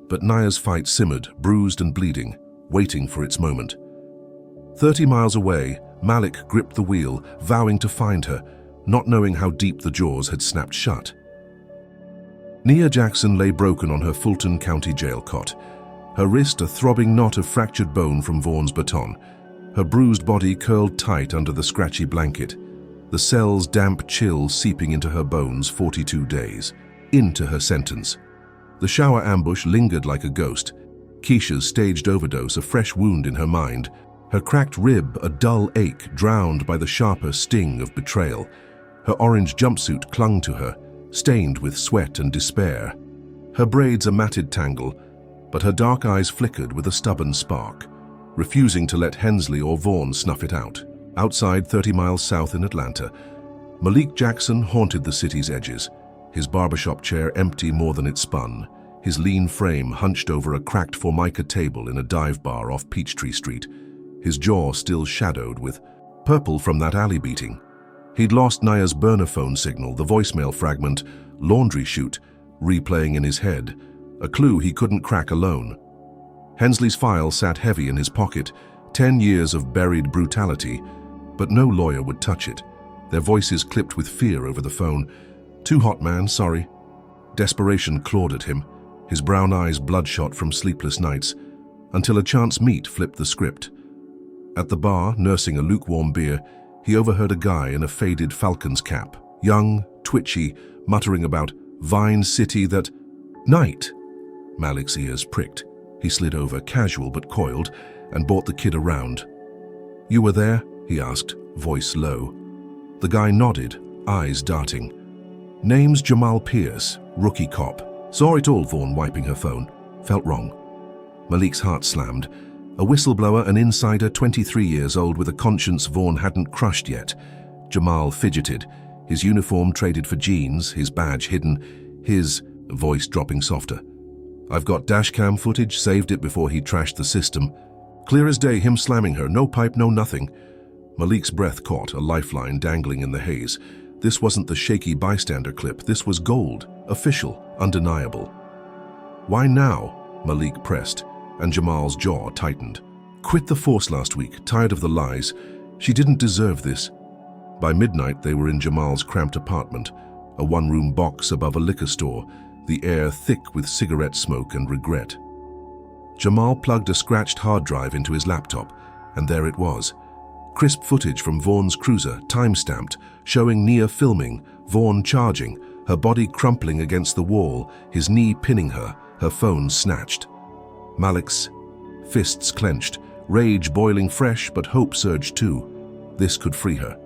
but Nia's fight simmered, bruised and bleeding, waiting for its moment. 30 miles away, Malik gripped the wheel, vowing to find her, not knowing how deep the jaws had snapped shut. Nia Jackson lay broken on her Fulton County jail cot, her wrist a throbbing knot of fractured bone from Vaughn's baton, her bruised body curled tight under the scratchy blanket, the cell's damp chill seeping into her bones 42 days, into her sentence. The shower ambush lingered like a ghost, Keisha's staged overdose a fresh wound in her mind, her cracked rib a dull ache drowned by the sharper sting of betrayal. Her orange jumpsuit clung to her, stained with sweat and despair. Her braids a matted tangle, but her dark eyes flickered with a stubborn spark, refusing to let Hensley or Vaughn snuff it out. Outside, 30 miles south in Atlanta, Malik Jackson haunted the city's edges, his barbershop chair empty more than it spun, his lean frame hunched over a cracked Formica table in a dive bar off Peachtree Street, his jaw still shadowed with purple from that alley beating. He'd lost Nia's burner phone signal, the voicemail fragment, laundry chute, replaying in his head, a clue he couldn't crack alone. Hensley's file sat heavy in his pocket, 10 years of buried brutality, but no lawyer would touch it, their voices clipped with fear over the phone. "Too hot, man, sorry." Desperation clawed at him, his brown eyes bloodshot from sleepless nights, until a chance meet flipped the script. At the bar, nursing a lukewarm beer, he overheard a guy in a faded Falcons cap, young, twitchy, muttering about Vine City that night. Malik's ears pricked. He slid over, casual but coiled, and brought the kid around. "You were there?" he asked, voice low. The guy nodded, eyes darting. "Name's Jamal Pierce, rookie cop. Saw it all," Vaughn, wiping her phone. "Felt wrong." Malik's heart slammed. A whistleblower, an insider, 23 years old with a conscience Vaughn hadn't crushed yet. Jamal fidgeted, his uniform traded for jeans, his badge hidden, his voice dropping softer. "I've got dashcam footage, saved it before he trashed the system. Clear as day, him slamming her, no pipe, no nothing." Malik's breath caught, a lifeline dangling in the haze. This wasn't the shaky bystander clip, this was gold, official, undeniable. "Why now?" Malik pressed, and Jamal's jaw tightened. "Quit the force last week, tired of the lies. She didn't deserve this." By midnight, they were in Jamal's cramped apartment, a one-room box above a liquor store, the air thick with cigarette smoke and regret. Jamal plugged a scratched hard drive into his laptop, and there it was. Crisp footage from Vaughn's cruiser, time-stamped, showing Nia filming, Vaughn charging, her body crumpling against the wall, his knee pinning her phone snatched. Malik's fists clenched, rage boiling fresh, but hope surged too. This could free her.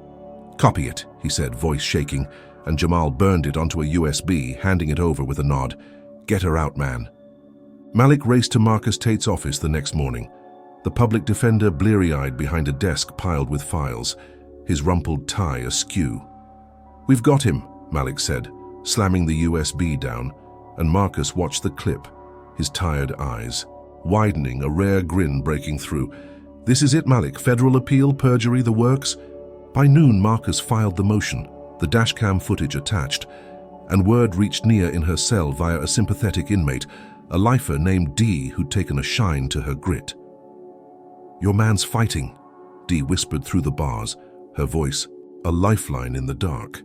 "Copy it," he said, voice shaking, and Jamal burned it onto a USB, handing it over with a nod. "Get her out, man." Malik raced to Marcus Tate's office the next morning, the public defender bleary-eyed behind a desk piled with files, his rumpled tie askew. "We've got him," Malik said, slamming the USB down, and Marcus watched the clip, his tired eyes widening, a rare grin breaking through. "This is it, Malik. Federal appeal, perjury, the works." By noon, Marcus filed the motion, the dashcam footage attached, and word reached Nia in her cell via a sympathetic inmate, a lifer named Dee who'd taken a shine to her grit. "Your man's fighting," Dee whispered through the bars, her voice a lifeline in the dark.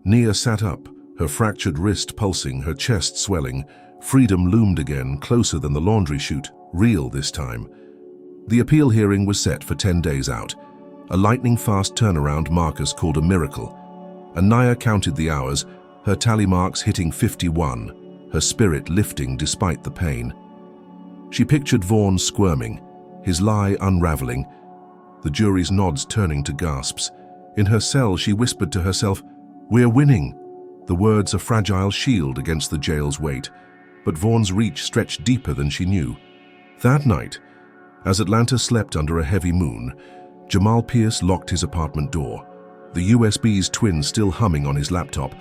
Nia sat up, her fractured wrist pulsing, her chest swelling. Freedom loomed again, closer than the laundry chute, real this time. The appeal hearing was set for 10 days out, a lightning-fast turnaround Marcus called a miracle. And Nia counted the hours, her tally marks hitting 51, her spirit lifting despite the pain. She pictured Vaughn squirming, his lie unraveling, the jury's nods turning to gasps. In her cell, she whispered to herself, "We're winning." The words a fragile shield against the jail's weight, but Vaughn's reach stretched deeper than she knew. That night, as Atlanta slept under a heavy moon, Jamal Pierce locked his apartment door, the USB's twin still humming on his laptop,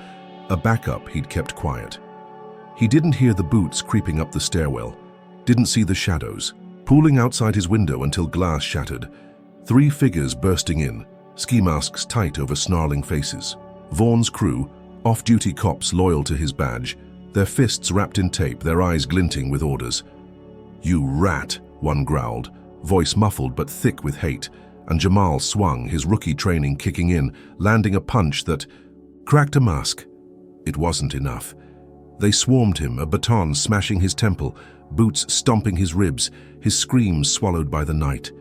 a backup he'd kept quiet. He didn't hear the boots creeping up the stairwell, didn't see the shadows, pooling outside his window until glass shattered. 3 figures bursting in, ski masks tight over snarling faces. Vaughn's crew, off-duty cops loyal to his badge, their fists wrapped in tape, their eyes glinting with orders. "You rat," one growled, voice muffled but thick with hate, and Jamal swung, his rookie training kicking in, landing a punch that cracked a mask. It wasn't enough. They swarmed him, a baton smashing his temple, boots stomping his ribs, his screams swallowed by the night.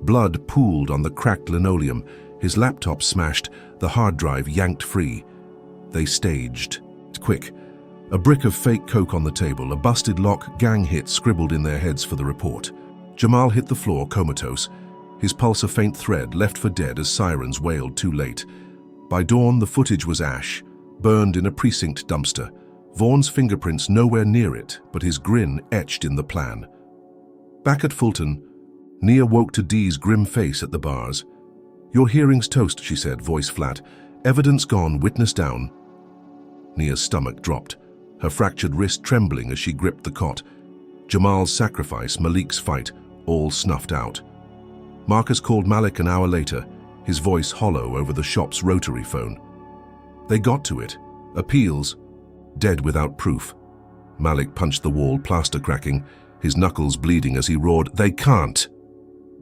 Blood pooled on the cracked linoleum, his laptop smashed, the hard drive yanked free. They staged. Quick. A brick of fake coke on the table, a busted lock, gang hit scribbled in their heads for the report. Jamal hit the floor comatose, his pulse a faint thread, left for dead as sirens wailed too late. By dawn, the footage was ash, burned in a precinct dumpster. Vaughn's fingerprints nowhere near it, but his grin etched in the plan. Back at Fulton, Nia woke to Dee's grim face at the bars. "Your hearing's toast," she said, voice flat. "Evidence gone, witness down." Nia's stomach dropped, her fractured wrist trembling as she gripped the cot. Jamal's sacrifice, Malik's fight, all snuffed out. Marcus called Malik an hour later, his voice hollow over the shop's rotary phone. They got to it. Appeals, dead without proof. Malik punched the wall, plaster cracking, his knuckles bleeding as he roared, "They can't!"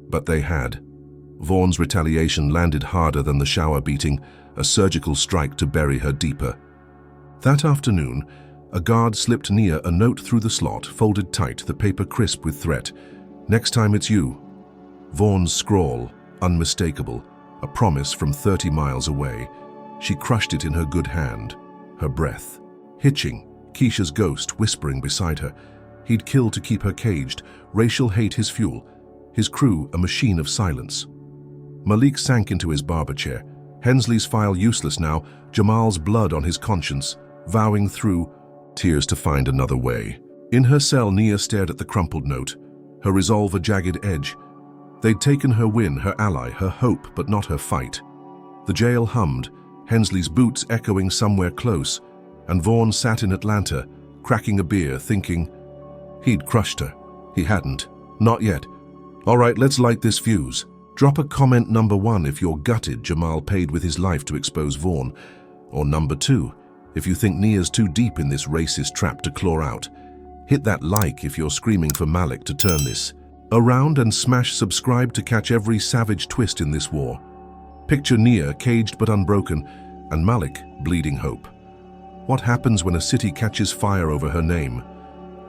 But they had. Vaughn's retaliation landed harder than the shower beating, a surgical strike to bury her deeper. That afternoon, a guard slipped Nia a note through the slot, folded tight, the paper crisp with threat. "Next time it's you." Vaughn's scrawl, unmistakable, a promise from 30 miles away. She crushed it in her good hand, her breath. Hitching, Keisha's ghost whispering beside her. He'd kill to keep her caged, racial hate his fuel, his crew a machine of silence. Malik sank into his barber chair, Hensley's file useless now, Jamal's blood on his conscience, vowing through tears to find another way. In her cell, Nia stared at the crumpled note, her resolve a jagged edge. They'd taken her win, her ally, her hope, but not her fight. The jail hummed, Hensley's boots echoing somewhere close, and Vaughn sat in Atlanta, cracking a beer, thinking he'd crushed her. He hadn't. Not yet. All right, let's light this fuse. Drop a comment number 1 if you're gutted Jamal paid with his life to expose Vaughn, or number 2 if you think Nia's too deep in this racist trap to claw out. Hit that like if you're screaming for Malik to turn this around, and smash subscribe to catch every savage twist in this war. Picture Nia caged but unbroken, and Malik bleeding hope. What happens when a city catches fire over her name?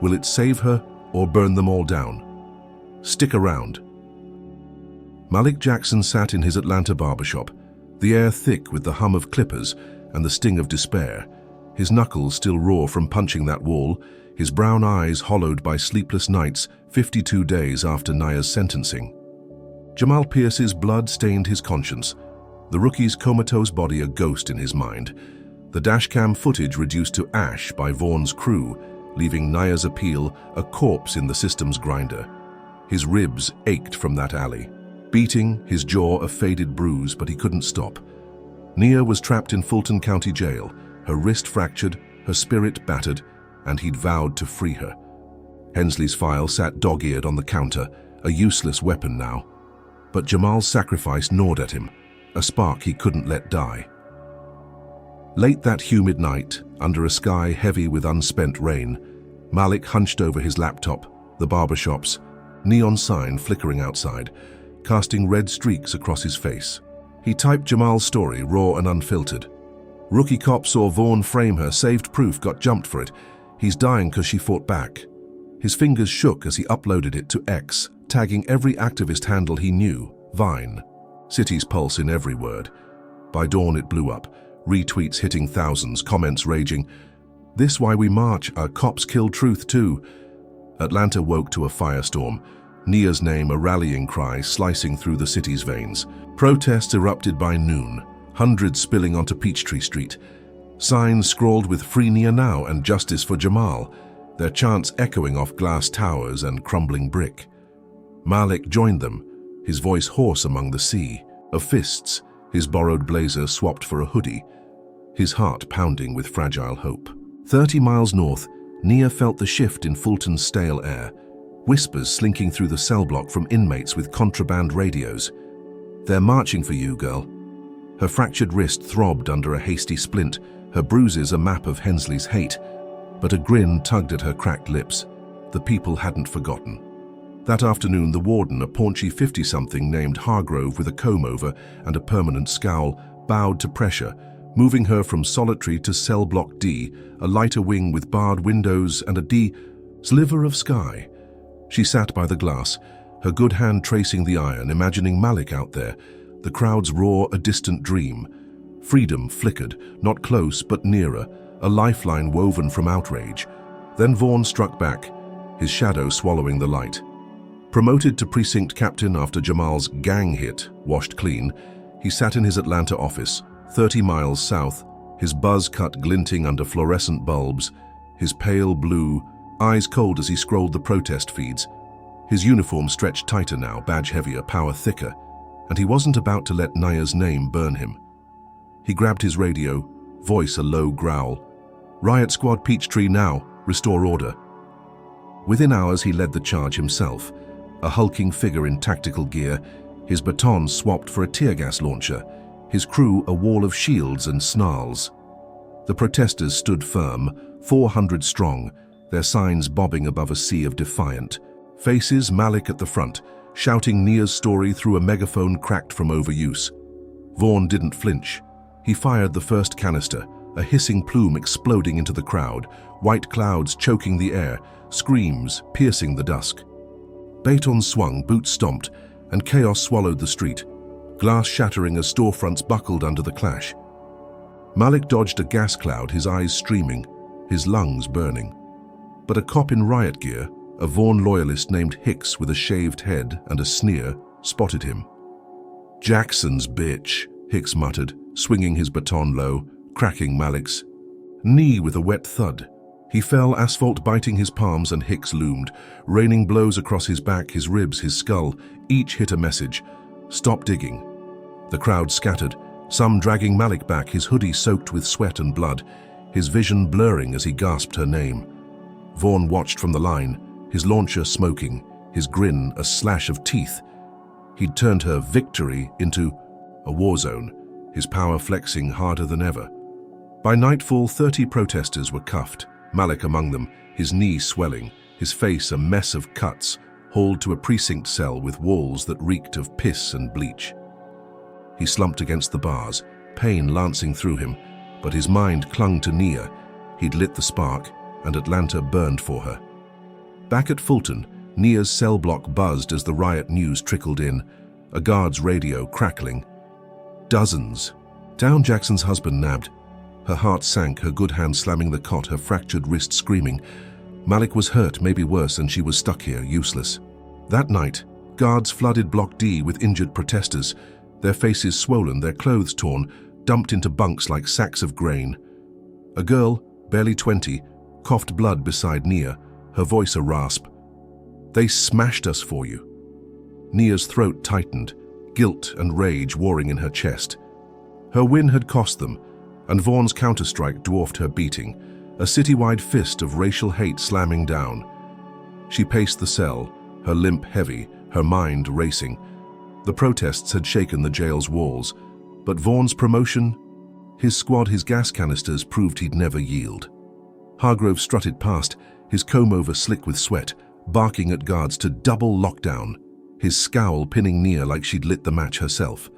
Will it save her or burn them all down? Stick around. Malik Jackson sat in his Atlanta barbershop, the air thick with the hum of clippers and the sting of despair, his knuckles still raw from punching that wall, his brown eyes hollowed by sleepless nights 52 days after Nia's sentencing. Jamal Pierce's blood stained his conscience, the rookie's comatose body a ghost in his mind, the dashcam footage reduced to ash by Vaughn's crew, leaving Nia's appeal a corpse in the system's grinder. His ribs ached from that alley. Beating, his jaw a faded bruise, but he couldn't stop. Nia was trapped in Fulton County Jail, her wrist fractured, her spirit battered, and he'd vowed to free her. Hensley's file sat dog-eared on the counter, a useless weapon now. But Jamal's sacrifice gnawed at him, a spark he couldn't let die. Late that humid night, under a sky heavy with unspent rain, Malik hunched over his laptop, the barbershop's neon sign flickering outside, casting red streaks across his face. He typed Jamal's story, raw and unfiltered. Rookie cop saw Vaughn frame her, saved proof, got jumped for it. He's dying because she fought back. His fingers shook as he uploaded it to X, tagging every activist handle he knew, Vine. City's pulse in every word. By dawn it blew up, retweets hitting thousands, comments raging. This why we march, our cops kill truth too. Atlanta woke to a firestorm, Nia's name a rallying cry slicing through the city's veins. Protests erupted by noon, hundreds spilling onto Peachtree Street. Signs scrawled with "Free Nia now" and "Justice for Jamal," their chants echoing off glass towers and crumbling brick. Malik joined them, his voice hoarse among the sea of fists, his borrowed blazer swapped for a hoodie, his heart pounding with fragile hope. 30 miles north, Nia felt the shift in Fulton's stale air, whispers slinking through the cell block from inmates with contraband radios. "They're marching for you, girl." Her fractured wrist throbbed under a hasty splint, her bruises a map of Hensley's hate, but a grin tugged at her cracked lips. The people hadn't forgotten. That afternoon, the warden, a paunchy 50-something named Hargrove with a comb-over and a permanent scowl, bowed to pressure, moving her from solitary to cell block D, a lighter wing with barred windows and a D sliver of sky. She sat by the glass, her good hand tracing the iron, imagining Malik out there, the crowd's roar a distant dream. Freedom flickered, not close but nearer, a lifeline woven from outrage. Then Vaughn struck back, his shadow swallowing the light. Promoted to precinct captain after Jamal's gang hit washed clean, he sat in his Atlanta office, 30 miles south, his buzz cut glinting under fluorescent bulbs, his pale blue, eyes cold as he scrolled the protest feeds. His uniform stretched tighter now, badge heavier, power thicker, and he wasn't about to let Nia's name burn him. He grabbed his radio, voice a low growl. "Riot Squad Peachtree now, restore order." Within hours he led the charge himself, a hulking figure in tactical gear, his baton swapped for a tear gas launcher, his crew a wall of shields and snarls. The protesters stood firm, 400 strong, their signs bobbing above a sea of defiant. Faces Malik at the front, shouting Nia's story through a megaphone cracked from overuse. Vaughn didn't flinch. He fired the first canister, a hissing plume exploding into the crowd, white clouds choking the air, screams piercing the dusk. Baton swung, boots stomped, and chaos swallowed the street, glass shattering as storefronts buckled under the clash. Malik dodged a gas cloud, his eyes streaming, his lungs burning. But a cop in riot gear, a Vaughn loyalist named Hicks with a shaved head and a sneer, spotted him. "Jackson's bitch," Hicks muttered, swinging his baton low, cracking Malik's knee with a wet thud. He fell, asphalt biting his palms, and Hicks loomed, raining blows across his back, his ribs, his skull. Each hit a message: "Stop digging." The crowd scattered, some dragging Malik back, his hoodie soaked with sweat and blood, his vision blurring as he gasped her name. Vaughn watched from the line, his launcher smoking, his grin a slash of teeth. He'd turned her victory into a war zone, his power flexing harder than ever. By nightfall, 30 protesters were cuffed, Malik among them, his knee swelling, his face a mess of cuts, hauled to a precinct cell with walls that reeked of piss and bleach. He slumped against the bars, pain lancing through him, but his mind clung to Nia. He'd lit the spark, and Atlanta burned for her. Back at Fulton, Nia's cell block buzzed as the riot news trickled in, a guard's radio crackling. Dozens. Down, Jackson's husband nabbed. Her heart sank, her good hand slamming the cot, her fractured wrist screaming. Malik was hurt, maybe worse, and she was stuck here, useless. That night, guards flooded Block D with injured protesters, their faces swollen, their clothes torn, dumped into bunks like sacks of grain. A girl, barely 20, coughed blood beside Nia, her voice a rasp. "They smashed us for you." Nia's throat tightened, guilt and rage warring in her chest. Her win had cost them, and Vaughn's counterstrike dwarfed her beating, a citywide fist of racial hate slamming down. She paced the cell, her limp heavy, her mind racing. The protests had shaken the jail's walls, but Vaughn's promotion, his squad, his gas canisters proved he'd never yield. Hargrove strutted past, his comb-over slick with sweat, barking at guards to double lockdown, his scowl pinning Nia like she'd lit the match herself.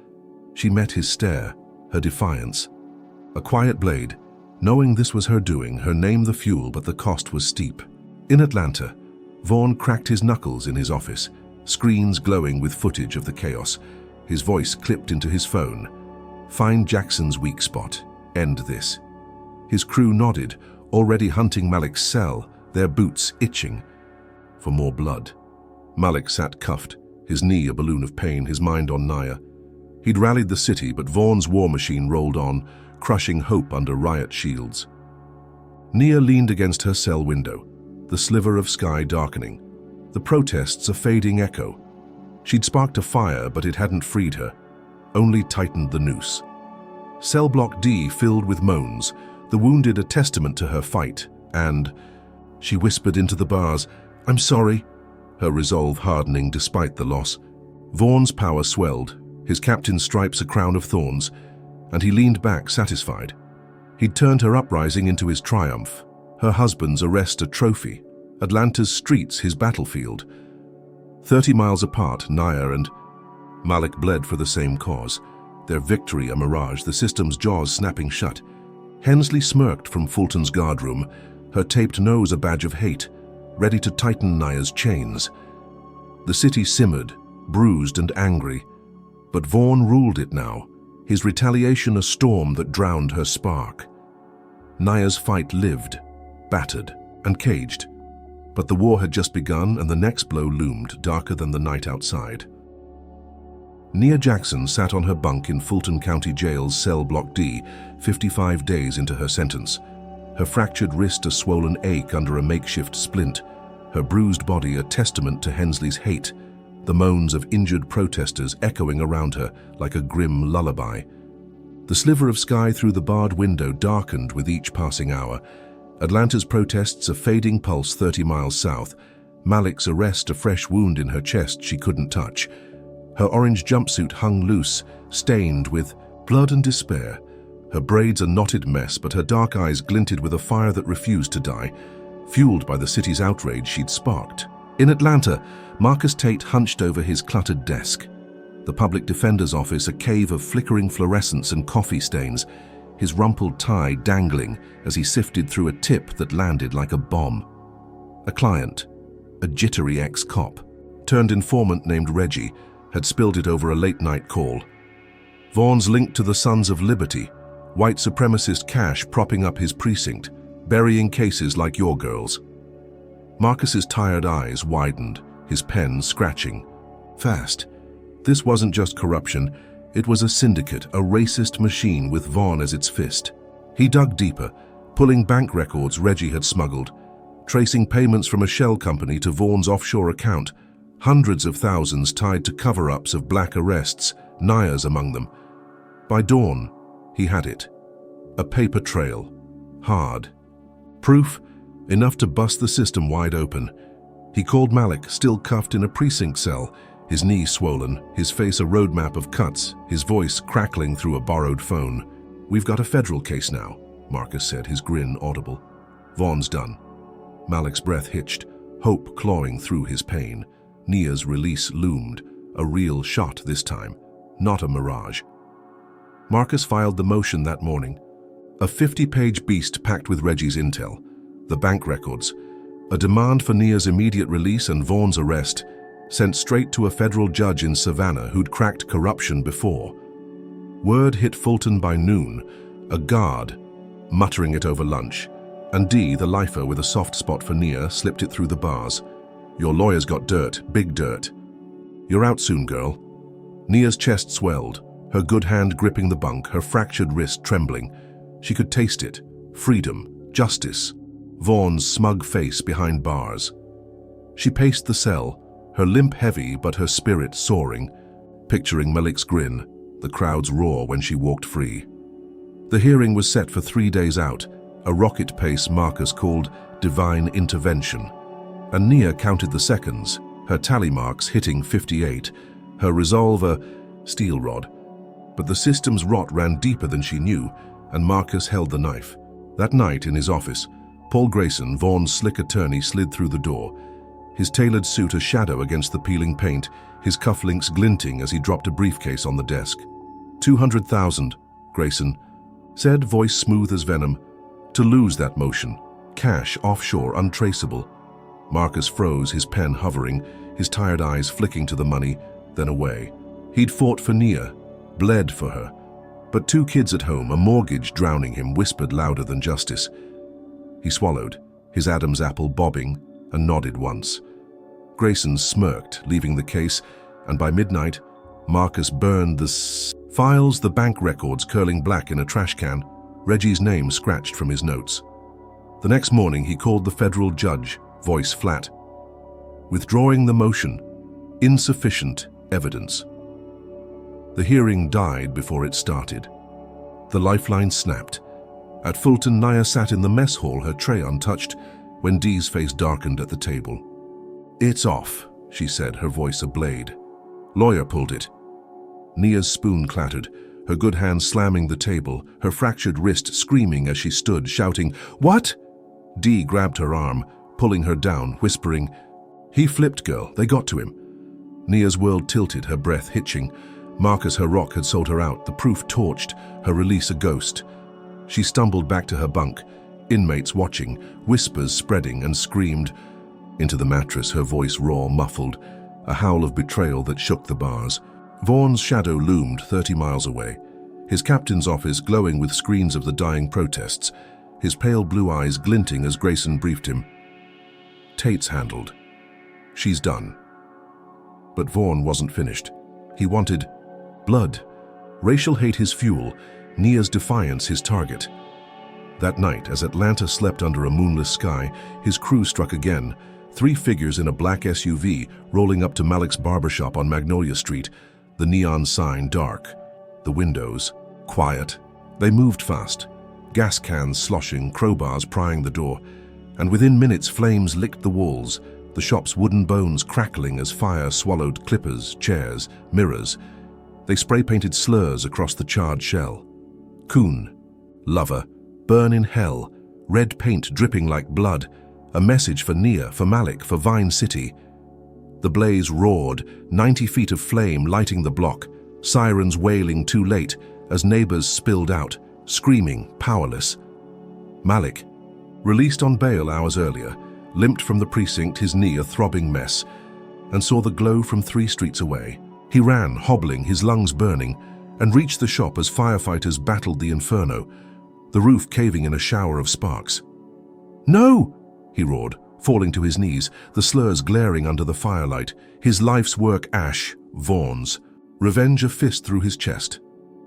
She met his stare, her defiance. A quiet blade, knowing this was her doing, her name the fuel, but the cost was steep. In Atlanta, Vaughn cracked his knuckles in his office, screens glowing with footage of the chaos, his voice clipped into his phone. "Find Jackson's weak spot. End this." His crew nodded, already hunting Malik's cell, their boots itching for more blood. Malik sat cuffed, his knee a balloon of pain, his mind on Nia. He'd rallied the city, but Vaughn's war machine rolled on, crushing hope under riot shields. Nia leaned against her cell window, the sliver of sky darkening, the protests a fading echo. She'd sparked a fire, but it hadn't freed her, only tightened the noose. Cell block D filled with moans, the wounded a testament to her fight, and she whispered into the bars, "I'm sorry," her resolve hardening despite the loss. Vaughn's power swelled, his captain's stripes a crown of thorns, and he leaned back satisfied. He'd turned her uprising into his triumph, her husband's arrest a trophy, Atlanta's streets his battlefield. 30 miles apart, Nia and Malik bled for the same cause, their victory a mirage, the system's jaws snapping shut. Hensley smirked from Fulton's guardroom, her taped nose a badge of hate, ready to tighten Nia's chains. The city simmered, bruised and angry, but Vaughn ruled it now, his retaliation a storm that drowned her spark. Nia's fight lived, battered and caged, but the war had just begun and the next blow loomed, darker than the night outside. Nia Jackson sat on her bunk in Fulton County Jail's cell block D, 55 days into her sentence, her fractured wrist a swollen ache under a makeshift splint, her bruised body a testament to Hensley's hate, the moans of injured protesters echoing around her like a grim lullaby. The sliver of sky through the barred window darkened with each passing hour, Atlanta's protests a fading pulse 30 miles south, Malik's arrest a fresh wound in her chest she couldn't touch. Her orange jumpsuit hung loose, stained with blood and despair. Her braids a knotted mess, but her dark eyes glinted with a fire that refused to die, fueled by the city's outrage she'd sparked. In Atlanta, Marcus Tate hunched over his cluttered desk, the public defender's office a cave of flickering fluorescence and coffee stains, his rumpled tie dangling as he sifted through a tip that landed like a bomb. A client, a jittery ex-cop, turned informant named Reggie, had spilled it over a late-night call. Vaughn's linked to the Sons of Liberty, white supremacist cash propping up his precinct, burying cases like your girls. Marcus's tired eyes widened, his pen scratching. Fast. This wasn't just corruption, it was a syndicate, a racist machine with Vaughn as its fist. He dug deeper, pulling bank records Reggie had smuggled, tracing payments from a shell company to Vaughn's offshore account, hundreds of thousands tied to cover-ups of black arrests, Nia's among them. By dawn, he had it. A paper trail. Hard. Proof, enough to bust the system wide open. He called Malik, still cuffed in a precinct cell, his knee swollen, his face a roadmap of cuts, his voice crackling through a borrowed phone. "We've got a federal case now," Marcus said, his grin audible. "Vaughn's done." Malik's breath hitched, hope clawing through his pain. Nia's release loomed, a real shot this time, not a mirage. Marcus filed the motion that morning. A 50-page beast packed with Reggie's intel, the bank records, a demand for Nia's immediate release and Vaughn's arrest, sent straight to a federal judge in Savannah who'd cracked corruption before. Word hit Fulton by noon, a guard muttering it over lunch, and Dee, the lifer with a soft spot for Nia, slipped it through the bars. "Your lawyer's got dirt, big dirt. You're out soon, girl." Nia's chest swelled, her good hand gripping the bunk, her fractured wrist trembling. She could taste it. Freedom, justice, Vaughn's smug face behind bars. She paced the cell, her limp heavy but her spirit soaring, picturing Malik's grin, the crowd's roar when she walked free. The hearing was set for 3 days out, a rocket pace Marcus called divine intervention. And Nia counted the seconds, her tally marks hitting 58, her resolve a steel rod. But the system's rot ran deeper than she knew, and Marcus held the knife. That night in his office, Paul Grayson, Vaughn's slick attorney, slid through the door, his tailored suit a shadow against the peeling paint, his cufflinks glinting as he dropped a briefcase on the desk. 200,000, Grayson said, voice smooth as venom. To lose that motion. Cash, offshore, untraceable. Marcus froze, his pen hovering, his tired eyes flicking to the money, then away. He'd fought for Nia, bled for her. But 2 kids at home, a mortgage drowning him, whispered louder than justice. He swallowed, his Adam's apple bobbing, and nodded once. Grayson smirked, leaving the case, and by midnight, Marcus burned the files, the bank records curling black in a trash can, Reggie's name scratched from his notes. The next morning, he called the federal judge, voice flat. Withdrawing the motion. Insufficient evidence. The hearing died before it started. The lifeline snapped. At Fulton, Nia sat in the mess hall, her tray untouched, when Dee's face darkened at the table. "It's off," she said, her voice a blade. "Lawyer pulled it." Nia's spoon clattered, her good hand slamming the table, her fractured wrist screaming as she stood, shouting, "What?" Dee grabbed her arm, pulling her down, whispering, "He flipped, girl. They got to him." Nia's world tilted, her breath hitching. Marcus, her rock, had sold her out, the proof torched, her release a ghost. She stumbled back to her bunk, inmates watching, whispers spreading, and screamed. Into the mattress, her voice raw, muffled, a howl of betrayal that shook the bars. Vaughn's shadow loomed 30 miles away, his captain's office glowing with screens of the dying protests, his pale blue eyes glinting as Grayson briefed him. "Tate's handled. She's done." But Vaughn wasn't finished. He wanted blood, racial hate his fuel, Nia's defiance his target. That night, as Atlanta slept under a moonless sky, his crew struck again, 3 figures in a black SUV rolling up to Malik's barbershop on Magnolia Street, the neon sign dark, the windows quiet. They moved fast, gas cans sloshing, crowbars prying the door, and within minutes flames licked the walls, the shop's wooden bones crackling as fire swallowed clippers, chairs, mirrors. They spray-painted slurs across the charred shell. Coon, lover, burn in hell, red paint dripping like blood, a message for Nia, for Malik, for Vine City. The blaze roared, 90 feet of flame lighting the block, sirens wailing too late as neighbors spilled out, screaming, powerless. Malik, released on bail hours earlier, limped from the precinct, his knee a throbbing mess, and saw the glow from 3 streets away. He ran, hobbling, his lungs burning, and reached the shop as firefighters battled the inferno, the roof caving in a shower of sparks. "No!" he roared, falling to his knees, the slurs glaring under the firelight. His life's work ash, Vaughn's. Revenge a fist through his chest.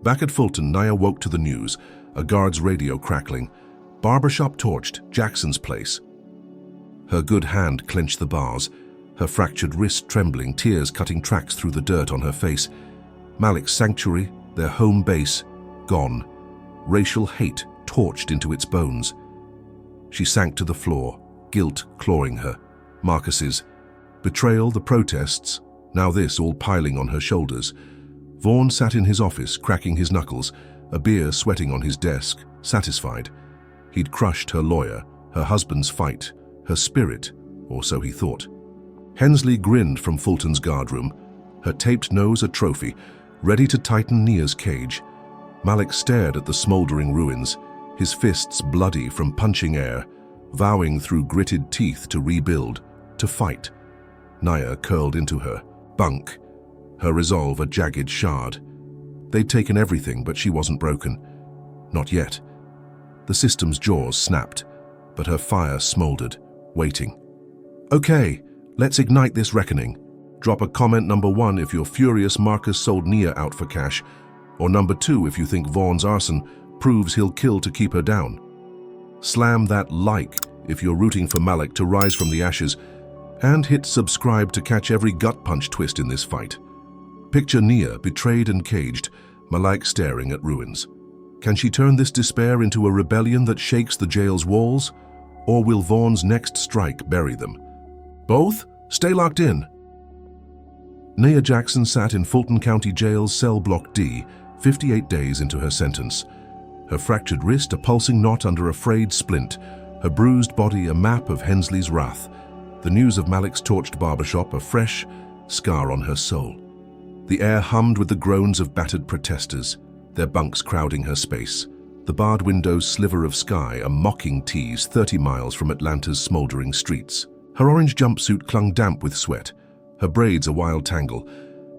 Back at Fulton, Nia woke to the news, a guard's radio crackling. Barbershop torched, Jackson's place. Her good hand clenched the bars, her fractured wrist trembling, tears cutting tracks through the dirt on her face. Malik's sanctuary, their home base, gone. Racial hate torched into its bones. She sank to the floor, guilt clawing her. Marcus's betrayal, the protests, now this all piling on her shoulders. Vaughn sat in his office, cracking his knuckles, a beer sweating on his desk, satisfied. He'd crushed her lawyer, her husband's fight, her spirit, or so he thought. Hensley grinned from Fulton's guardroom, her taped nose a trophy, ready to tighten Nia's cage. Malik stared at the smoldering ruins, his fists bloody from punching air, vowing through gritted teeth to rebuild, to fight. Nia curled into her, bunk, her resolve a jagged shard. They'd taken everything, but she wasn't broken. Not yet. The system's jaws snapped, but her fire smoldered, waiting. Okay, let's ignite this reckoning. Drop a comment number 1 if you're furious Marcus sold Nia out for cash, or number 2 if you think Vaughn's arson proves he'll kill to keep her down. Slam that like if you're rooting for Malik to rise from the ashes, and hit subscribe to catch every gut punch twist in this fight. Picture Nia betrayed and caged, Malik staring at ruins. Can she turn this despair into a rebellion that shakes the jail's walls? Or will Vaughn's next strike bury them? Both? Stay locked in. Nia Jackson sat in Fulton County Jail's cell block D, 58 days into her sentence. Her fractured wrist a pulsing knot under a frayed splint, her bruised body a map of Hensley's wrath. The news of Malik's torched barbershop a fresh scar on her soul. The air hummed with the groans of battered protesters, their bunks crowding her space. The barred windows sliver of sky a mocking tease 30 miles from Atlanta's smoldering streets. Her orange jumpsuit clung damp with sweat, her braids a wild tangle,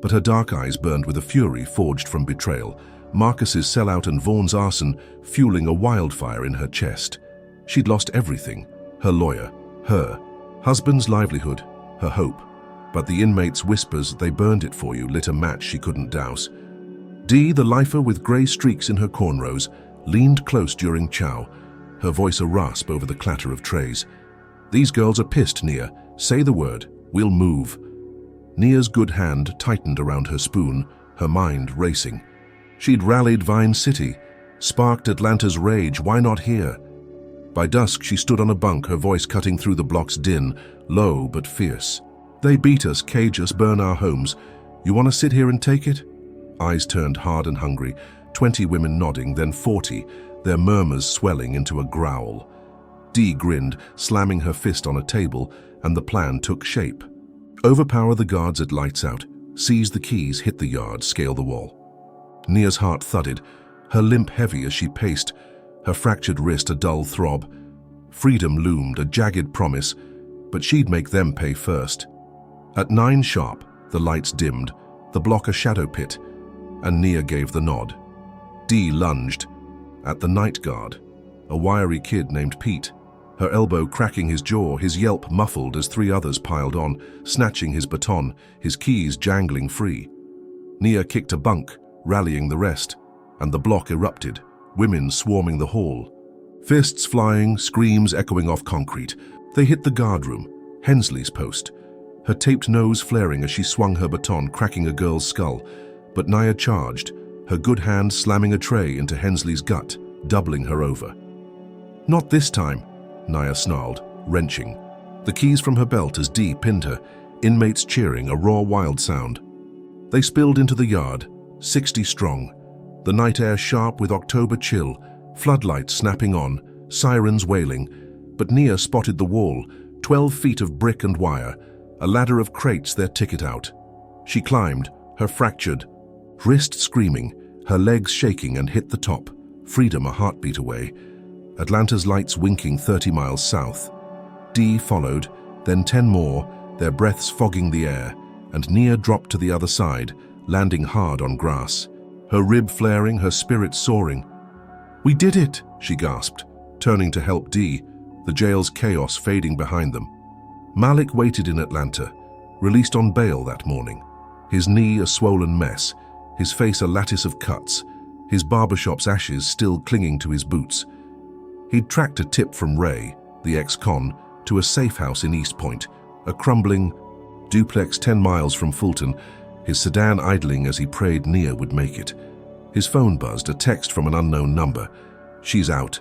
but her dark eyes burned with a fury forged from betrayal, Marcus's sellout and Vaughn's arson fueling a wildfire in her chest. She'd lost everything, her lawyer, her husband's livelihood, her hope. But the inmates' whispers they burned it for you lit a match she couldn't douse. Dee, the lifer with grey streaks in her cornrows, leaned close during chow, her voice a rasp over the clatter of trays. These girls are pissed, Nia. Say the word. We'll move. Nia's good hand tightened around her spoon, her mind racing. She'd rallied Vine City, sparked Atlanta's rage, why not here? By dusk she stood on a bunk, her voice cutting through the block's din, low but fierce. They beat us, cage us, burn our homes. You want to sit here and take it? Eyes turned hard and hungry, 20 women nodding, then 40, their murmurs swelling into a growl. Dee grinned, slamming her fist on a table, and the plan took shape. Overpower the guards at lights out, seize the keys, hit the yard, scale the wall. Nia's heart thudded, her limp heavy as she paced, her fractured wrist a dull throb. Freedom loomed, a jagged promise, but she'd make them pay first. At 9 sharp, the lights dimmed, the block a shadow pit, and Nia gave the nod. Dee lunged. At the night guard, a wiry kid named Pete, her elbow cracking his jaw, his yelp muffled as 3 others piled on, snatching his baton, his keys jangling free. Nia kicked a bunk, rallying the rest, and the block erupted, women swarming the hall. Fists flying, screams echoing off concrete. They hit the guardroom, Hensley's post, her taped nose flaring as she swung her baton, cracking a girl's skull. But Nia charged, her good hand slamming a tray into Hensley's gut, doubling her over. Not this time, Nia snarled, wrenching. The keys from her belt as Dee pinned her, inmates cheering, a raw wild sound. They spilled into the yard, 60 strong, the night air sharp with October chill, floodlights snapping on, sirens wailing. But Nia spotted the wall, 12 feet of brick and wire, a ladder of crates their ticket out. She climbed, her fractured wrist screaming, her legs shaking, and hit the top, freedom a heartbeat away. Atlanta's lights winking 30 miles south. Dee followed, then 10 more, their breaths fogging the air, and Nia dropped to the other side, landing hard on grass, her rib flaring, her spirit soaring. "We did it," she gasped, turning to help Dee, the jail's chaos fading behind them. Malik waited in Atlanta, released on bail that morning. His knee a swollen mess, his face a lattice of cuts, his barbershop's ashes still clinging to his boots. He'd tracked a tip from Ray, the ex-con, to a safe house in East Point, a crumbling duplex 10 miles from Fulton, his sedan idling as he prayed Nia would make it. His phone buzzed, a text from an unknown number. "She's out."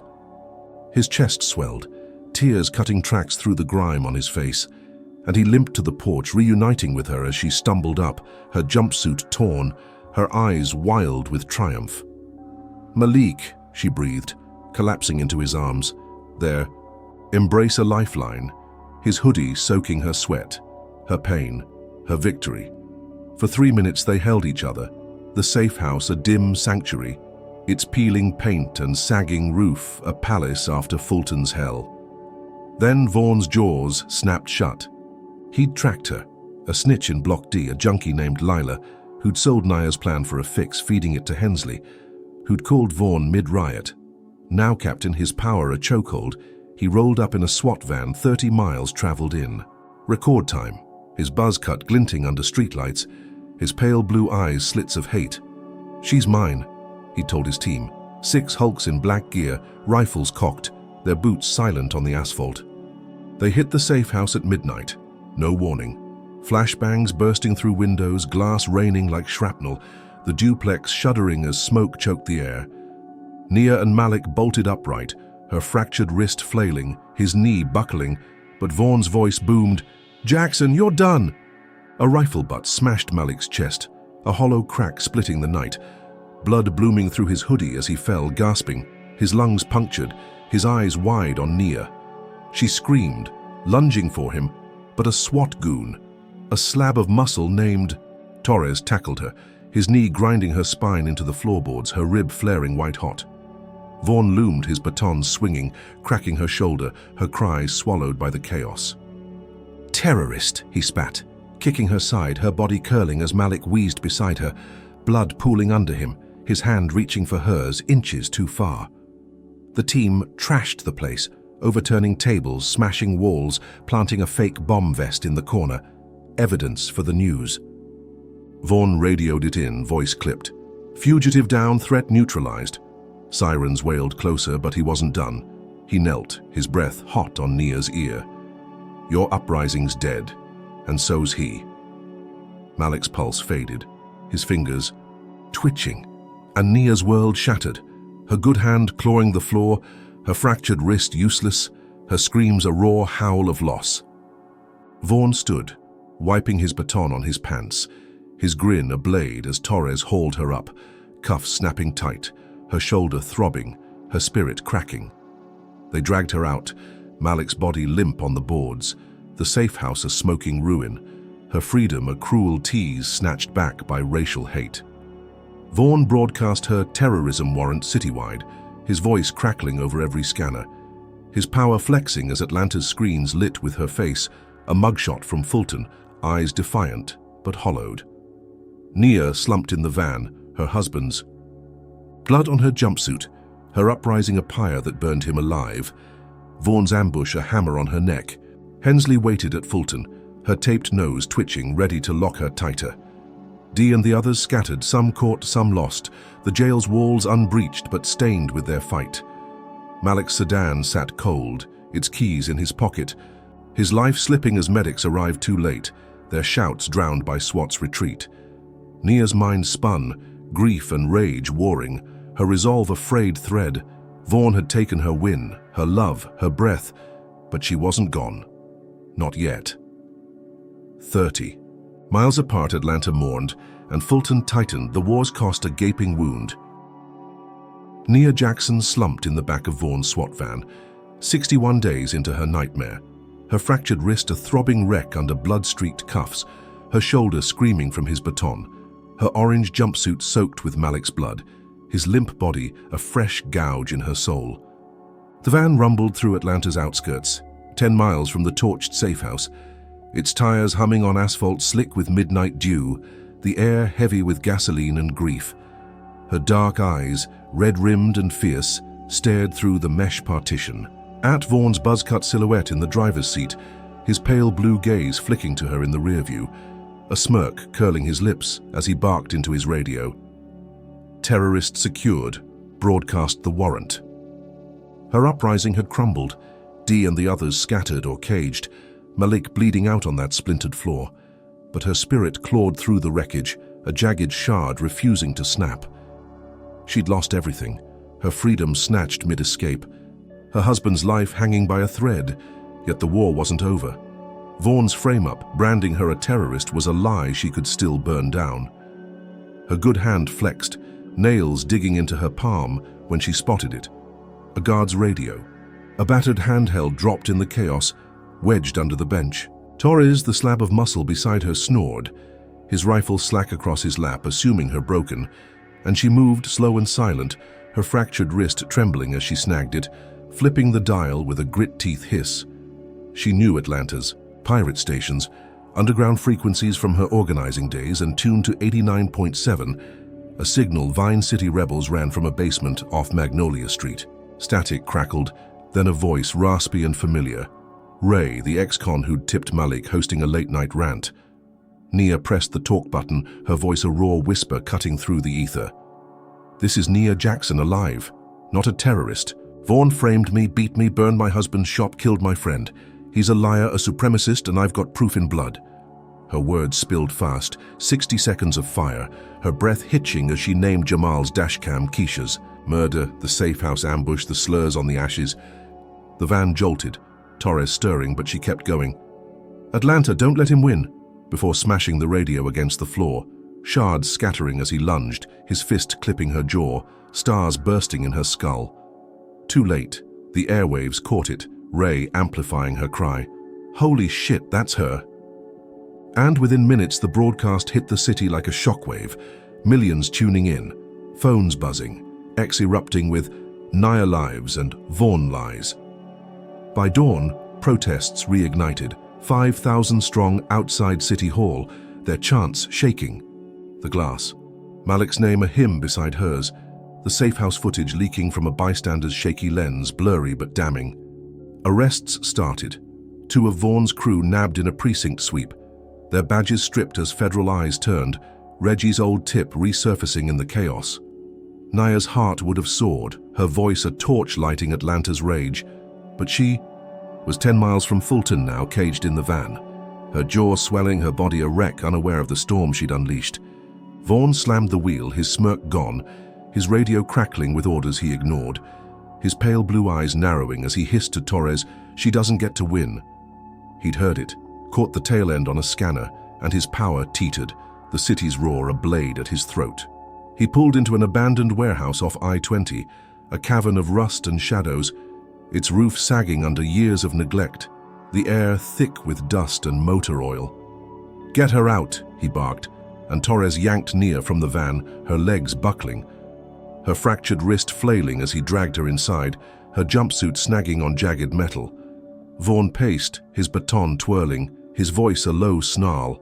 His chest swelled, tears cutting tracks through the grime on his face, and he limped to the porch, reuniting with her as she stumbled up, her jumpsuit torn, her eyes wild with triumph. "Malik," she breathed, collapsing into his arms. There, embrace a lifeline, his hoodie soaking her sweat, her pain, her victory. For 3 minutes they held each other, the safe house a dim sanctuary, its peeling paint and sagging roof a palace after Fulton's hell. Then Vaughn's jaws snapped shut. He'd tracked her, a snitch in Block D, a junkie named Lila, who'd sold Nia's plan for a fix, feeding it to Hensley, who'd called Vaughn mid-riot. Now capped in his power a chokehold, he rolled up in a SWAT van 30 miles traveled in. Record time, his buzz cut glinting under streetlights, his pale blue eyes slits of hate. "She's mine," he told his team. 6 hulks in black gear, rifles cocked, their boots silent on the asphalt. They hit the safe house at midnight. No warning. Flashbangs bursting through windows, glass raining like shrapnel, the duplex shuddering as smoke choked the air. Nia and Malik bolted upright, her fractured wrist flailing, his knee buckling, but Vaughn's voice boomed, "Jackson, you're done!" A rifle butt smashed Malik's chest, a hollow crack splitting the night, blood blooming through his hoodie as he fell, gasping, his lungs punctured, his eyes wide on Nia. She screamed, lunging for him, but a SWAT goon, a slab of muscle named Torres, tackled her, his knee grinding her spine into the floorboards, her rib flaring white-hot. Vaughn loomed, his baton swinging, cracking her shoulder, her cries swallowed by the chaos. "Terrorist," he spat, kicking her side, her body curling as Malik wheezed beside her, blood pooling under him, his hand reaching for hers inches too far. The team trashed the place, overturning tables, smashing walls, planting a fake bomb vest in the corner, evidence for the news. Vaughn radioed it in, voice clipped. "Fugitive down, threat neutralized." Sirens wailed closer, but he wasn't done. He knelt, his breath hot on Nia's ear. "Your uprising's dead, and so's he." Malik's pulse faded, his fingers twitching, and Nia's world shattered, her good hand clawing the floor, her fractured wrist useless, her screams a raw howl of loss. Vaughn stood, wiping his baton on his pants, his grin a blade as Torres hauled her up, cuffs snapping tight, her shoulder throbbing, her spirit cracking. They dragged her out, Malik's body limp on the boards, the safe house a smoking ruin, her freedom a cruel tease snatched back by racial hate. Vaughn broadcast her terrorism warrant citywide, his voice crackling over every scanner, his power flexing as Atlanta's screens lit with her face, a mugshot from Fulton, eyes defiant but hollowed. Nia slumped in the van, her husband's. Blood on her jumpsuit, her uprising a pyre that burned him alive. Vaughn's ambush a hammer on her neck. Hensley waited at Fulton, her taped nose twitching, ready to lock her tighter. Dee and the others scattered, some caught, some lost, the jail's walls unbreached but stained with their fight. Malik's sedan sat cold, its keys in his pocket, his life slipping as medics arrived too late, their shouts drowned by SWAT's retreat. Nia's mind spun, grief and rage warring, her resolve a frayed thread. Vaughn had taken her win, her love, her breath, but she wasn't gone. Not yet. 30. Miles apart, Atlanta mourned, and Fulton tightened, the war's cost a gaping wound. Nia Jackson slumped in the back of Vaughn's SWAT van, 61 days into her nightmare, her fractured wrist a throbbing wreck under blood-streaked cuffs, her shoulder screaming from his baton, her orange jumpsuit soaked with Malik's blood, his limp body a fresh gouge in her soul. The van rumbled through Atlanta's outskirts, 10 miles from the torched safe house, its tires humming on asphalt slick with midnight dew, the air heavy with gasoline and grief. Her dark eyes, red-rimmed and fierce, stared through the mesh partition. At Vaughn's buzz-cut silhouette in the driver's seat, his pale blue gaze flicking to her in the rearview, a smirk curling his lips as he barked into his radio. Terrorist secured, broadcast the warrant. Her uprising had crumbled, Dee and the others scattered or caged, Malik bleeding out on that splintered floor. But her spirit clawed through the wreckage, a jagged shard refusing to snap. She'd lost everything, her freedom snatched mid-escape, her husband's life hanging by a thread, yet the war wasn't over. Vaughn's frame-up, branding her a terrorist, was a lie she could still burn down. Her good hand flexed, nails digging into her palm when she spotted it. A guard's radio. A battered handheld dropped in the chaos, wedged under the bench. Torres, the slab of muscle beside her, snored, his rifle slack across his lap, assuming her broken, and she moved slow and silent, her fractured wrist trembling as she snagged it, flipping the dial with a grit-teeth hiss. She knew Atlanta's pirate stations, underground frequencies from her organizing days, and tuned to 89.7, a signal Vine City rebels ran from a basement off Magnolia Street. Static crackled, then a voice raspy and familiar. Ray, the ex-con who'd tipped Malik, hosting a late-night rant. Nia pressed the talk button, her voice a raw whisper cutting through the ether. "This is Nia Jackson, alive, not a terrorist. Vaughn framed me, beat me, burned my husband's shop, killed my friend. He's a liar, a supremacist, and I've got proof in blood." Her words spilled fast, 60 seconds of fire, her breath hitching as she named Jamal's dashcam Keisha's. Murder, the safe house ambush, the slurs on the ashes. The van jolted, Torres stirring, but she kept going. "Atlanta, don't let him win," before smashing the radio against the floor, shards scattering as he lunged, his fist clipping her jaw, stars bursting in her skull. Too late, the airwaves caught it, Ray amplifying her cry. "Holy shit, that's her." And within minutes the broadcast hit the city like a shockwave, millions tuning in, phones buzzing, X erupting with Nia lives and Vaughn lies. By dawn, protests reignited, 5,000 strong outside City Hall, their chants shaking. The glass, Malik's name a hymn beside hers, the safe house footage leaking from a bystander's shaky lens, blurry but damning. Arrests started. 2 of Vaughn's crew nabbed in a precinct sweep, their badges stripped as federal eyes turned, Reggie's old tip resurfacing in the chaos. Nia's heart would have soared, her voice a torch lighting Atlanta's rage, but she was 10 miles from Fulton now, caged in the van, her jaw swelling, her body a wreck, unaware of the storm she'd unleashed. Vaughn slammed the wheel, his smirk gone, his radio crackling with orders he ignored, his pale blue eyes narrowing as he hissed to Torres, "She doesn't get to win." He'd heard it, caught the tail end on a scanner, and his power teetered, the city's roar a blade at his throat. He pulled into an abandoned warehouse off I-20, a cavern of rust and shadows, its roof sagging under years of neglect, the air thick with dust and motor oil. "Get her out," he barked, and Torres yanked Nia from the van, her legs buckling, her fractured wrist flailing as he dragged her inside, her jumpsuit snagging on jagged metal. Vaughn paced, his baton twirling, his voice a low snarl.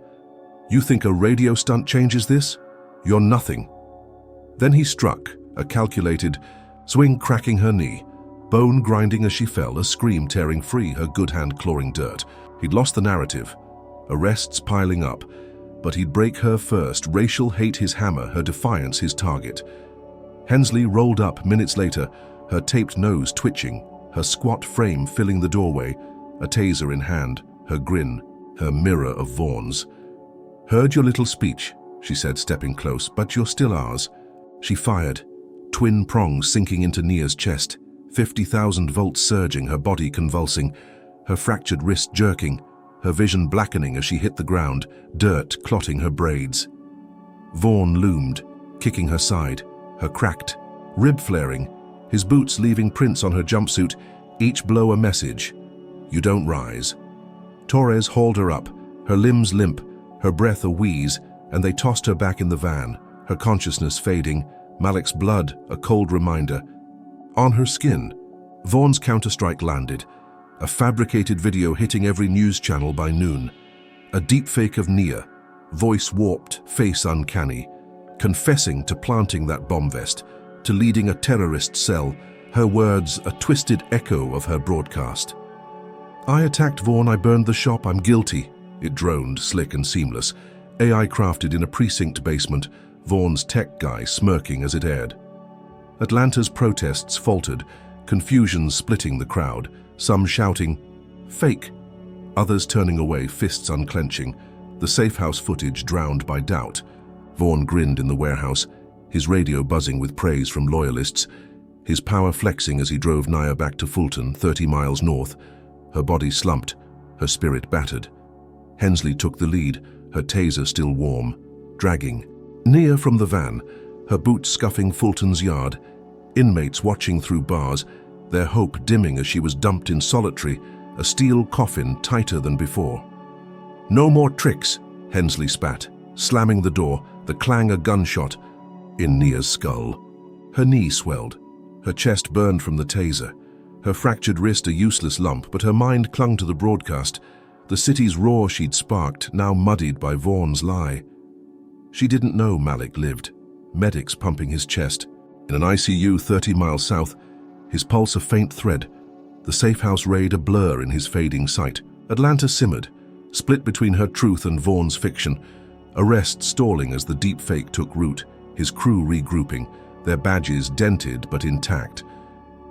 "You think a radio stunt changes this? You're nothing." Then he struck, a calculated swing cracking her knee, bone grinding as she fell, a scream tearing free, her good hand clawing dirt. He'd lost the narrative, arrests piling up, but he'd break her first, racial hate his hammer, her defiance his target. Hensley rolled up minutes later, her taped nose twitching, her squat frame filling the doorway, a taser in hand, her grin, her mirror of Vaughn's. "Heard your little speech," she said, stepping close, "but you're still ours." She fired, twin prongs sinking into Nia's chest, 50,000 volts surging, her body convulsing, her fractured wrist jerking, her vision blackening as she hit the ground, dirt clotting her braids. Vaughn loomed, kicking her side, her cracked, rib flaring, his boots leaving prints on her jumpsuit, each blow a message. "You don't rise." Torres hauled her up, her limbs limp, her breath a wheeze, and they tossed her back in the van, her consciousness fading, Malik's blood a cold reminder. On her skin, Vaughn's counterstrike landed, a fabricated video hitting every news channel by noon. A deepfake of Nia, voice warped, face uncanny, confessing to planting that bomb vest, to leading a terrorist cell, her words a twisted echo of her broadcast. "I attacked Vaughn, I burned the shop, I'm guilty," it droned, slick and seamless. AI crafted in a precinct basement, Vaughn's tech guy smirking as it aired. Atlanta's protests faltered, confusion splitting the crowd, some shouting, "Fake," others turning away, fists unclenching, the safe house footage drowned by doubt. Vaughn grinned in the warehouse, his radio buzzing with praise from loyalists, his power flexing as he drove Nia back to Fulton, 30 miles north. Her body slumped, her spirit battered. Hensley took the lead, her taser still warm, dragging. Nia from the van, her boots scuffing Fulton's yard, inmates watching through bars, their hope dimming as she was dumped in solitary, a steel coffin tighter than before. "No more tricks," Hensley spat, slamming the door, the clang a gunshot in Nia's skull. Her knee swelled, her chest burned from the taser, her fractured wrist a useless lump, but her mind clung to the broadcast, the city's roar she'd sparked, now muddied by Vaughn's lie. She didn't know Malik lived, medics pumping his chest. In an ICU 30 miles south, his pulse a faint thread, the safe house raid a blur in his fading sight. Atlanta simmered, split between her truth and Vaughn's fiction, arrest stalling as the deepfake took root, his crew regrouping, their badges dented but intact.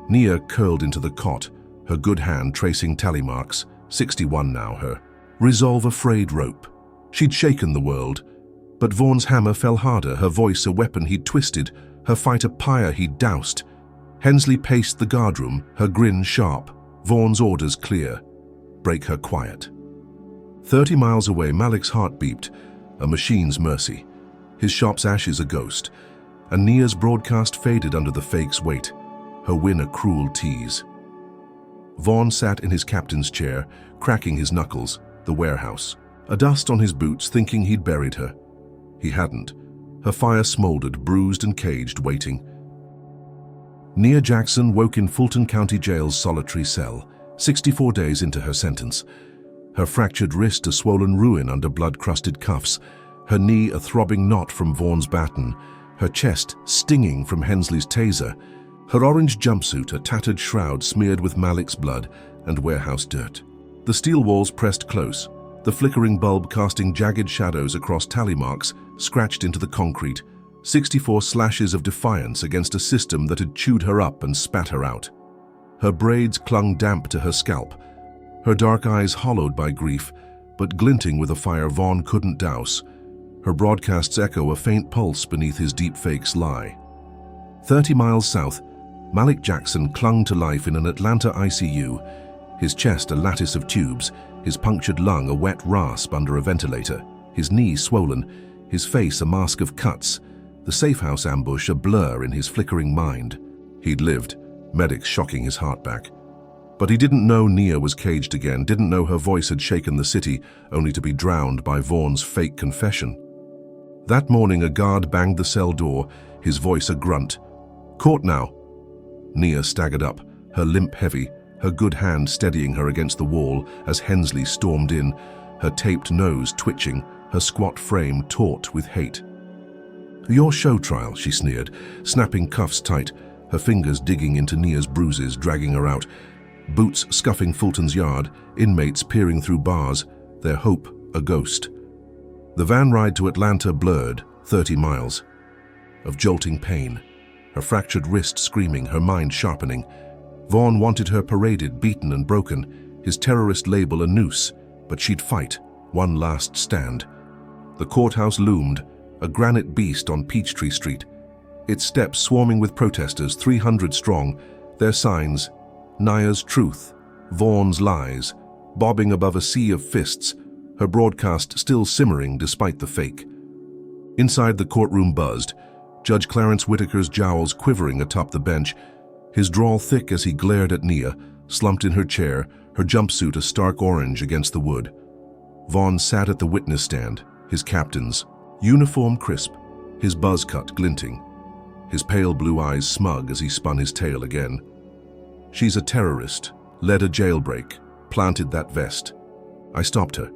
Nia curled into the cot, her good hand tracing tally marks, 61 now, her resolve a frayed rope. She'd shaken the world, but Vaughn's hammer fell harder, her voice a weapon he'd twisted, her fight a pyre he'd doused. Hensley paced the guardroom, her grin sharp, Vaughn's orders clear. Break her quiet. 30 miles away, Malik's heart beeped, a machine's mercy. His shop's ashes a ghost, and Nia's broadcast faded under the fake's weight, her win a cruel tease. Vaughn sat in his captain's chair, cracking his knuckles, the warehouse. A dust on his boots, thinking he'd buried her. He hadn't. Her fire smoldered, bruised and caged, waiting. Nia Jackson woke in Fulton County Jail's solitary cell, 64 days into her sentence. Her fractured wrist a swollen ruin under blood-crusted cuffs, her knee a throbbing knot from Vaughn's baton, her chest stinging from Hensley's taser, her orange jumpsuit a tattered shroud smeared with Malik's blood and warehouse dirt. The steel walls pressed close, the flickering bulb casting jagged shadows across tally marks scratched into the concrete, 64 slashes of defiance against a system that had chewed her up and spat her out. Her braids clung damp to her scalp, her dark eyes hollowed by grief, but glinting with a fire Vaughn couldn't douse. Her broadcasts echo a faint pulse beneath his deepfake's lie. 30 miles south, Malik Jackson clung to life in an Atlanta ICU, his chest a lattice of tubes, his punctured lung a wet rasp under a ventilator, his knee swollen, his face a mask of cuts, the safe house ambush a blur in his flickering mind. He'd lived, medics shocking his heart back. But he didn't know Nia was caged again, didn't know her voice had shaken the city, only to be drowned by Vaughn's fake confession. That morning a guard banged the cell door, his voice a grunt. "Court now." Nia staggered up, her limp heavy, her good hand steadying her against the wall as Hensley stormed in, her taped nose twitching, her squat frame taut with hate. "Your show trial," she sneered, snapping cuffs tight, her fingers digging into Nia's bruises, dragging her out. Boots scuffing Fulton's yard, inmates peering through bars, their hope a ghost. The van ride to Atlanta blurred, 30 miles. Of jolting pain, her fractured wrist screaming, her mind sharpening. Vaughn wanted her paraded, beaten and broken, his terrorist label a noose, but she'd fight, one last stand. The courthouse loomed, a granite beast on Peachtree Street, its steps swarming with protesters, 300 strong, their signs, Nia's truth, Vaughn's lies, bobbing above a sea of fists, her broadcast still simmering despite the fake. Inside the courtroom buzzed, Judge Clarence Whitaker's jowls quivering atop the bench, his drawl thick as he glared at Nia, slumped in her chair, her jumpsuit a stark orange against the wood. Vaughn sat at the witness stand, his captain's, uniform crisp, his buzz cut glinting, his pale blue eyes smug as he spun his tale again. "She's a terrorist, led a jailbreak, planted that vest. I stopped her."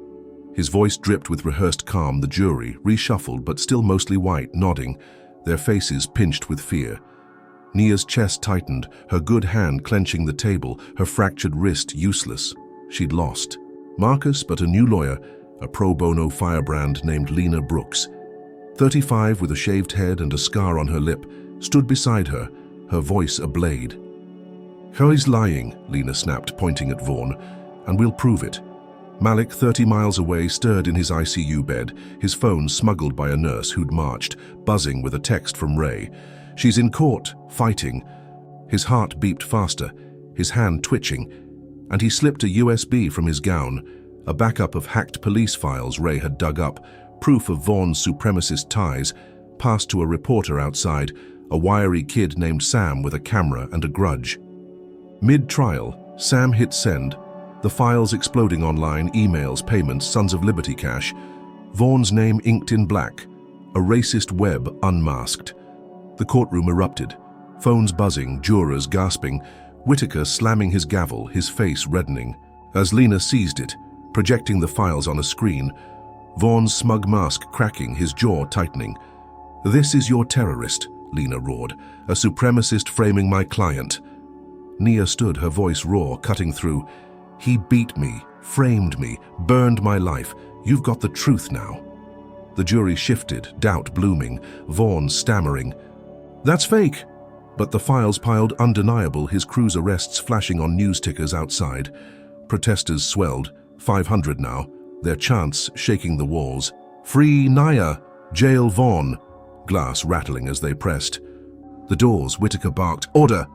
His voice dripped with rehearsed calm, the jury, reshuffled but still mostly white, nodding, their faces pinched with fear. Nia's chest tightened, her good hand clenching the table, her fractured wrist useless. she'd lost. Marcus, but a new lawyer, a pro bono firebrand named Lena Brooks, 35 with a shaved head and a scar on her lip, stood beside her, her voice a blade. "He's lying," Lena snapped, pointing at Vaughn, "and we'll prove it." Malik, 30 miles away, stirred in his ICU bed, his phone smuggled by a nurse who'd marched, buzzing with a text from Ray. "She's in court, fighting." His heart beeped faster, his hand twitching, and he slipped a USB from his gown, a backup of hacked police files Ray had dug up, proof of Vaughn's supremacist ties, passed to a reporter outside, a wiry kid named Sam with a camera and a grudge. Mid-trial, Sam hit send, the files exploding online, emails, payments, Sons of Liberty cash, Vaughn's name inked in black, a racist web unmasked. The courtroom erupted, phones buzzing, jurors gasping, Whitaker slamming his gavel, his face reddening. As Lena seized it, projecting the files on a screen, Vaughn's smug mask cracking, his jaw tightening. "This is your terrorist," Lena roared, "a supremacist framing my client." Nia stood, her voice raw, cutting through. "He beat me, framed me, burned my life. You've got the truth now." The jury shifted, doubt blooming, Vaughn stammering. "That's fake." But the files piled undeniable, his crew's arrests flashing on news tickers outside. Protesters swelled, 500 now, their chants shaking the walls. "Free Nia! Jail Vaughn!" Glass rattling as they pressed. The doors, Whitaker barked, "Order!"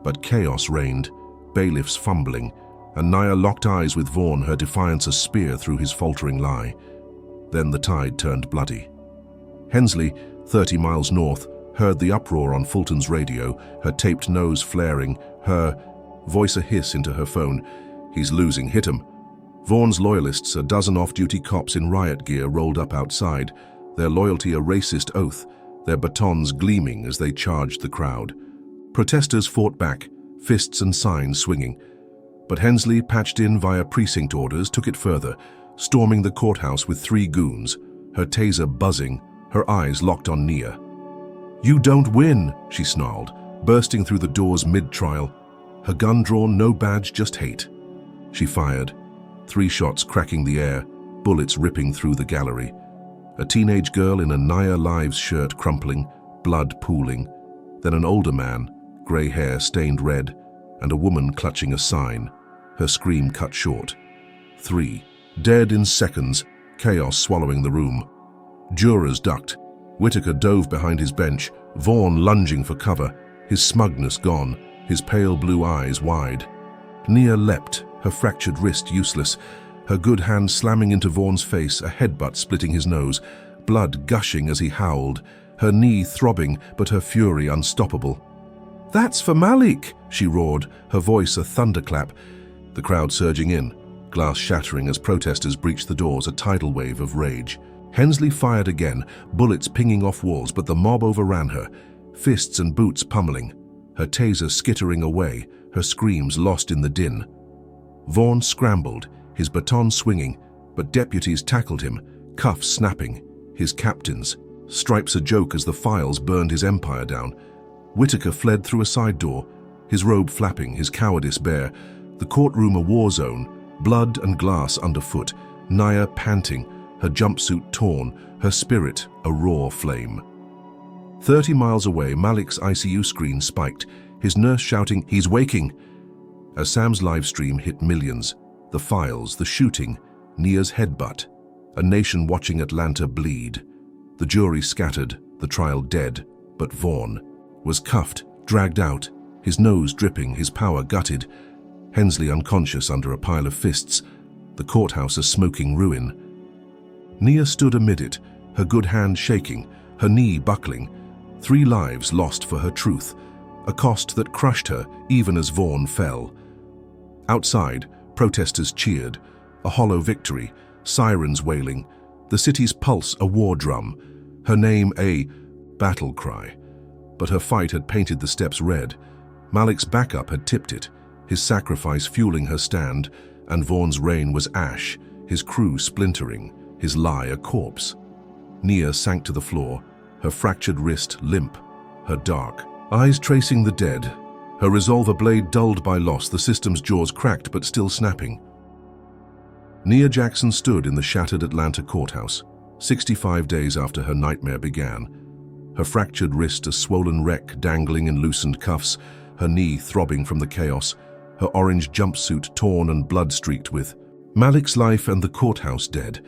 But chaos reigned, bailiffs fumbling, and Nia locked eyes with Vaughn, her defiance a spear through his faltering lie. Then the tide turned bloody. Hensley, 30 miles north, heard the uproar on Fulton's radio, her taped nose flaring, her voice a hiss into her phone. "He's losing, hit him." Vaughn's loyalists, a dozen off-duty cops in riot gear, rolled up outside, their loyalty a racist oath, their batons gleaming as they charged the crowd. Protesters fought back, fists and signs swinging. But Hensley, patched in via precinct orders, took it further, storming the courthouse with 3 goons, her taser buzzing, her eyes locked on Nia. "You don't win," she snarled, bursting through the doors mid-trial. Her gun drawn, no badge, just hate. She fired, 3 shots cracking the air, bullets ripping through the gallery. A teenage girl in a Nia Lives shirt crumpling, blood pooling. Then an older man, grey hair stained red, and a woman clutching a sign, her scream cut short. 3. Dead in seconds, chaos swallowing the room. Jurors ducked. Whitaker dove behind his bench, Vaughn lunging for cover, his smugness gone, his pale blue eyes wide. Nia leapt, her fractured wrist useless, her good hand slamming into Vaughn's face, a headbutt splitting his nose, blood gushing as he howled, her knee throbbing but her fury unstoppable. "That's for Malik!" she roared, her voice a thunderclap. The crowd surging in, glass shattering as protesters breached the doors, a tidal wave of rage. Hensley fired again, bullets pinging off walls, but the mob overran her, fists and boots pummeling, her taser skittering away, her screams lost in the din. Vaughn scrambled, his baton swinging, but deputies tackled him, cuffs snapping, his captains, stripes a joke as the files burned his empire down. Whitaker fled through a side door, his robe flapping, his cowardice bare, the courtroom a war zone, blood and glass underfoot, Nia panting, her jumpsuit torn, her spirit a raw flame. 30 miles away, Malik's ICU screen spiked, his nurse shouting, "He's waking!" As Sam's live stream hit millions, the files, the shooting, Nia's headbutt, a nation watching Atlanta bleed. The jury scattered, the trial dead, but Vaughn was cuffed, dragged out, his nose dripping, his power gutted, Hensley unconscious under a pile of fists, the courthouse a smoking ruin. Nia stood amid it, her good hand shaking, her knee buckling, 3 lives lost for her truth, a cost that crushed her even as Vaughn fell. Outside, protesters cheered, a hollow victory, sirens wailing, the city's pulse a war drum, her name a battle cry. But her fight had painted the steps red. Malik's backup had tipped it, his sacrifice fueling her stand, and Vaughn's reign was ash, his crew splintering, his lie a corpse. Nia sank to the floor, her fractured wrist limp, her dark eyes tracing the dead, her resolver blade dulled by loss, the system's jaws cracked but still snapping. Nia Jackson stood in the shattered Atlanta courthouse, 65 days after her nightmare began. Her fractured wrist a swollen wreck dangling in loosened cuffs, her knee throbbing from the chaos, her orange jumpsuit torn and blood-streaked with Malik's life and the courthouse dead,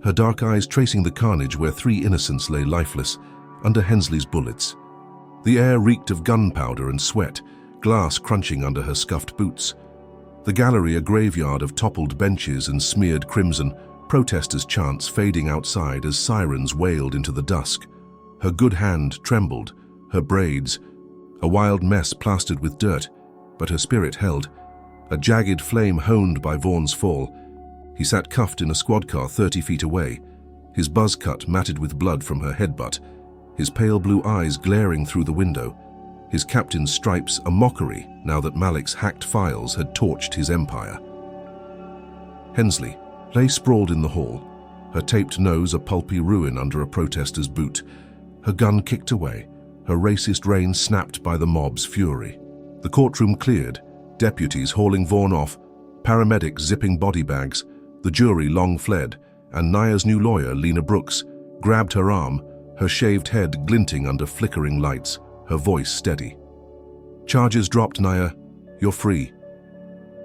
her dark eyes tracing the carnage where 3 innocents lay lifeless under Hensley's bullets. The air reeked of gunpowder and sweat, glass crunching under her scuffed boots. The gallery a graveyard of toppled benches and smeared crimson, protesters' chants fading outside as sirens wailed into the dusk. Her good hand trembled, her braids, a wild mess plastered with dirt, but her spirit held. A jagged flame honed by Vaughn's fall. He sat cuffed in a squad car 30 feet away, his buzz cut matted with blood from her headbutt, his pale blue eyes glaring through the window, his captain's stripes a mockery now that Malik's hacked files had torched his empire. Hensley lay sprawled in the hall, her taped nose a pulpy ruin under a protester's boot, her gun kicked away, her racist reign snapped by the mob's fury. The courtroom cleared, deputies hauling Vaughn off, paramedics zipping body bags, the jury long fled, and Nia's new lawyer, Lena Brooks, grabbed her arm, her shaved head glinting under flickering lights, her voice steady. "Charges dropped, Nia. You're free."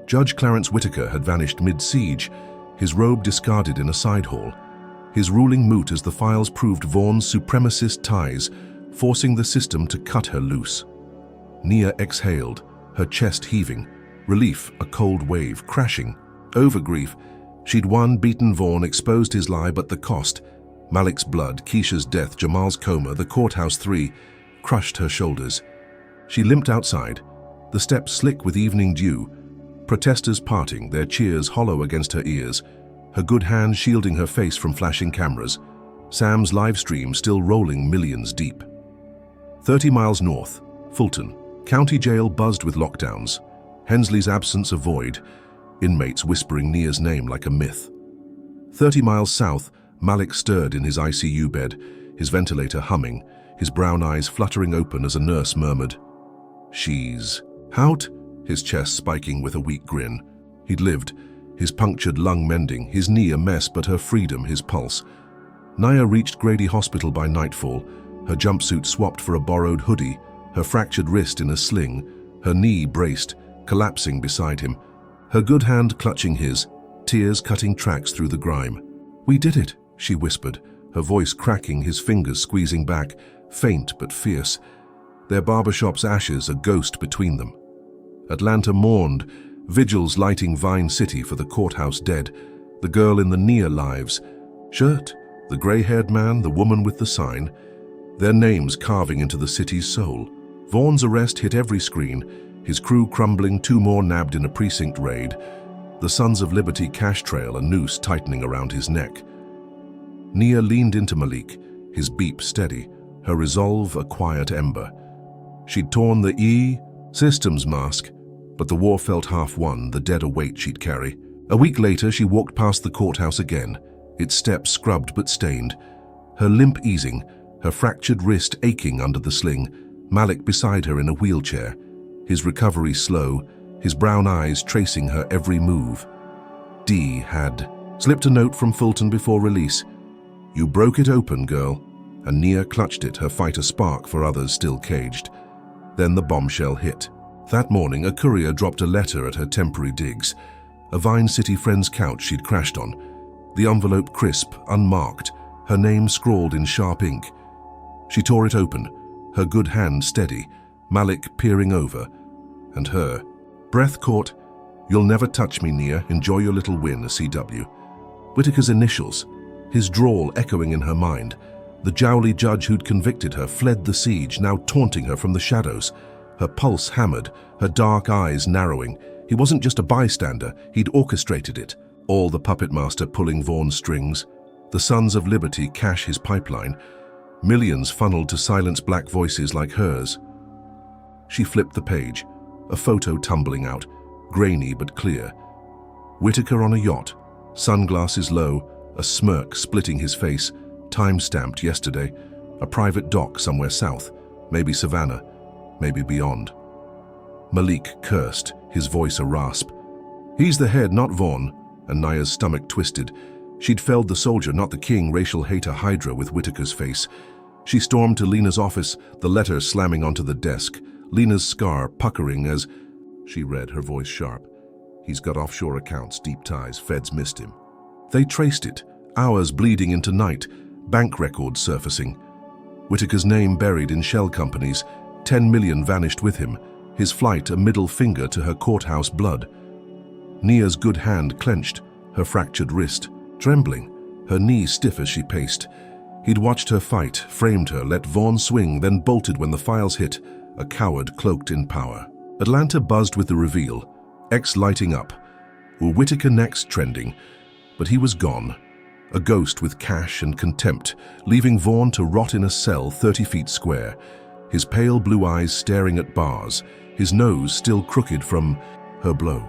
Judge Clarence Whitaker had vanished mid-siege, his robe discarded in a side hall, his ruling moot as the files proved Vaughn's supremacist ties, forcing the system to cut her loose. Nia exhaled, her chest heaving, relief a cold wave crashing. Over grief, she'd won, beaten Vaughn, exposed his lie, but the cost, Malik's blood, Keisha's death, Jamal's coma, the courthouse 3, crushed her shoulders. She limped outside, the steps slick with evening dew, protesters parting, their cheers hollow against her ears, her good hand shielding her face from flashing cameras, Sam's live stream still rolling millions deep. 30 miles north, Fulton, county jail buzzed with lockdowns, Hensley's absence a void, inmates whispering Nia's name like a myth. 30 miles south, Malik stirred in his ICU bed, his ventilator humming, his brown eyes fluttering open as a nurse murmured, "She's out," his chest spiking with a weak grin. He'd lived, his punctured lung mending, his knee a mess but her freedom his pulse. Nia reached Grady Hospital by nightfall, her jumpsuit swapped for a borrowed hoodie, her fractured wrist in a sling, her knee braced, collapsing beside him, her good hand clutching his, tears cutting tracks through the grime. "We did it," she whispered, her voice cracking, his fingers squeezing back, faint but fierce. Their barbershop's ashes a ghost between them. Atlanta mourned, vigils lighting Vine City for the courthouse dead, the girl in the Nia lives, shirt, the gray-haired man, the woman with the sign, their names carving into the city's soul. Vaughn's arrest hit every screen, his crew crumbling, 2 more nabbed in a precinct raid, the Sons of Liberty cash trail a noose tightening around his neck. Nia leaned into Malik, his beep steady, her resolve a quiet ember. She'd torn the systems mask, but the war felt half won, the dead a weight she'd carry. A week later, she walked past the courthouse again, its steps scrubbed but stained, her limp easing, her fractured wrist aching under the sling, Malik beside her in a wheelchair, his recovery slow, his brown eyes tracing her every move. D had slipped a note from Fulton before release. "You broke it open, girl," and Nia clutched it, her fight a spark for others still caged. Then the bombshell hit. That morning, a courier dropped a letter at her temporary digs, a Vine City friend's couch she'd crashed on, the envelope crisp, unmarked, her name scrawled in sharp ink. She tore it open, her good hand steady, Malik peering over, and her breath caught, "You'll never touch me, Nia, enjoy your little win, a CW." Whitaker's initials, his drawl echoing in her mind. The jowly judge who'd convicted her fled the siege, now taunting her from the shadows. Her pulse hammered, her dark eyes narrowing. He wasn't just a bystander, he'd orchestrated it. All the puppet master pulling Vaughn's strings. The Sons of Liberty cash his pipeline. Millions funneled to silence black voices like hers. She flipped the page, a photo tumbling out, grainy but clear. Whitaker on a yacht, sunglasses low, a smirk splitting his face, time-stamped yesterday, a private dock somewhere south, maybe Savannah, maybe beyond. Malik cursed, his voice a rasp. "He's the head, not Vaughn," and Nia's stomach twisted. She'd felled the soldier, not the king, racial hater Hydra with Whitaker's face. She stormed to Lena's office, the letter slamming onto the desk, Lena's scar puckering as she read, her voice sharp. He's got offshore accounts, deep ties, feds missed him. They traced it, hours bleeding into night, bank records surfacing. Whitaker's name buried in shell companies, 10 million vanished with him, his flight a middle finger to her courthouse blood. Nia's good hand clenched, her fractured wrist trembling, her knee stiff as she paced. He'd watched her fight, framed her, let Vaughn swing, then bolted when the files hit, a coward cloaked in power. Atlanta buzzed with the reveal, X lighting up. Were Whitaker next trending? But he was gone, a ghost with cash and contempt, leaving Vaughn to rot in a cell 30 feet square, his pale blue eyes staring at bars, his nose still crooked from her blow.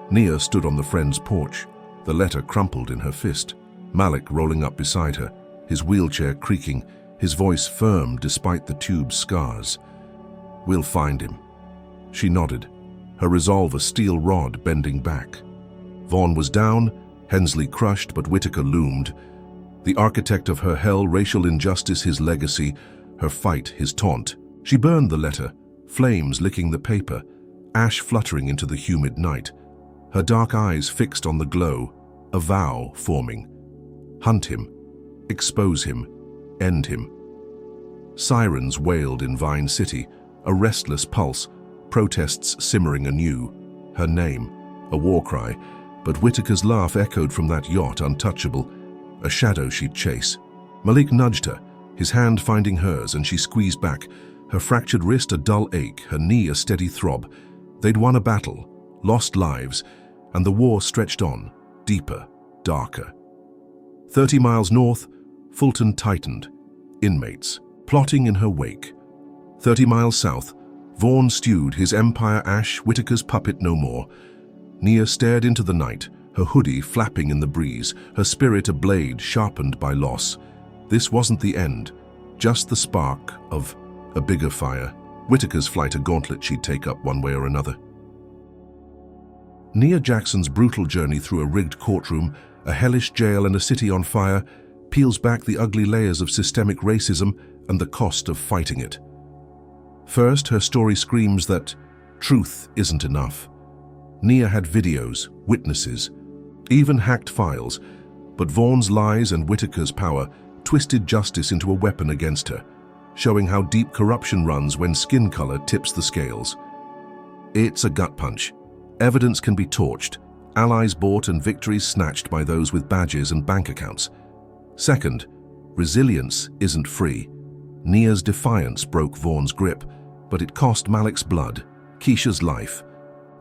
Nia stood on the friend's porch, the letter crumpled in her fist, Malik rolling up beside her, his wheelchair creaking, his voice firm despite the tube's scars. "We'll find him." She nodded, her resolve a steel rod bending back. Vaughn was down, Hensley crushed, but Whitaker loomed. The architect of her hell, racial injustice, his legacy, her fight, his taunt. She burned the letter, flames licking the paper, ash fluttering into the humid night. Her dark eyes fixed on the glow, a vow forming. Hunt him, expose him, end him. Sirens wailed in Vine City, a restless pulse, protests simmering anew. Her name, a war cry, but Whitaker's laugh echoed from that yacht, untouchable, a shadow she'd chase. Malik nudged her, his hand finding hers, and she squeezed back, her fractured wrist a dull ache, her knee a steady throb. They'd won a battle, lost lives, and the war stretched on, deeper, darker. 30 miles north, Fulton tightened, inmates, plotting in her wake. 30 miles south, Vaughn stewed, his empire ash, Whitaker's puppet no more. Nia stared into the night, her hoodie flapping in the breeze, her spirit a blade sharpened by loss. This wasn't the end, just the spark of a bigger fire. Whitaker's flight a gauntlet she'd take up one way or another. Nia Jackson's brutal journey through a rigged courtroom, a hellish jail and a city on fire, peels back the ugly layers of systemic racism and the cost of fighting it. First, her story screams that truth isn't enough. Nia had videos, witnesses, even hacked files, but Vaughn's lies and Whitaker's power twisted justice into a weapon against her, showing how deep corruption runs when skin color tips the scales. It's a gut punch. Evidence can be torched, allies bought and victories snatched by those with badges and bank accounts. Second, resilience isn't free. Nia's defiance broke Vaughn's grip, but it cost Malik's blood, Keisha's life,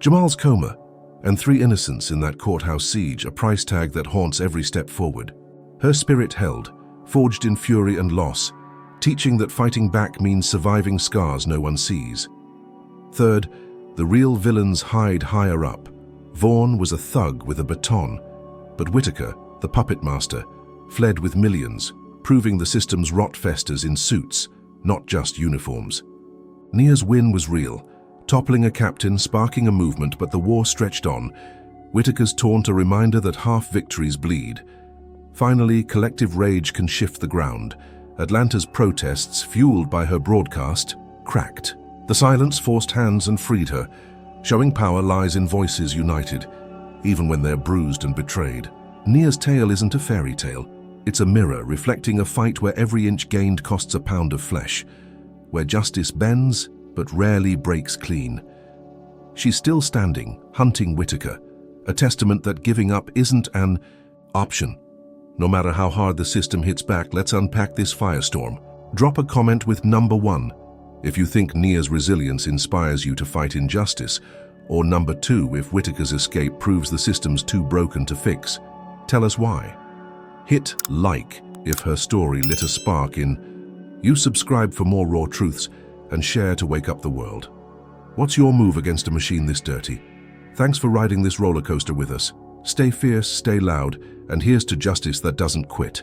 Jamal's coma, and 3 innocents in that courthouse siege, a price tag that haunts every step forward. Her spirit held, forged in fury and loss, teaching that fighting back means surviving scars no one sees. Third, the real villains hide higher up. Vaughn was a thug with a baton, but Whitaker, the puppet master, fled with millions, proving the system's rot festers in suits, not just uniforms. Nia's win was real, toppling a captain, sparking a movement, but the war stretched on. Whitaker's taunt a reminder that half victories bleed. Finally, collective rage can shift the ground. Atlanta's protests, fueled by her broadcast, cracked. The silence forced hands and freed her, showing power lies in voices united, even when they're bruised and betrayed. Nia's tale isn't a fairy tale. It's a mirror reflecting a fight where every inch gained costs a pound of flesh, where justice bends but rarely breaks clean. She's still standing, hunting Whitaker, a testament that giving up isn't an option. No matter how hard the system hits back, let's unpack this firestorm. Drop a comment with number 1 if you think Nia's resilience inspires you to fight injustice, or number 2 if Whitaker's escape proves the system's too broken to fix. Tell us why. Hit like if her story lit a spark in you. Subscribe for more raw truths and share to wake up the world. What's your move against a machine this dirty? Thanks for riding this roller coaster with us. Stay fierce, stay loud, and here's to justice that doesn't quit.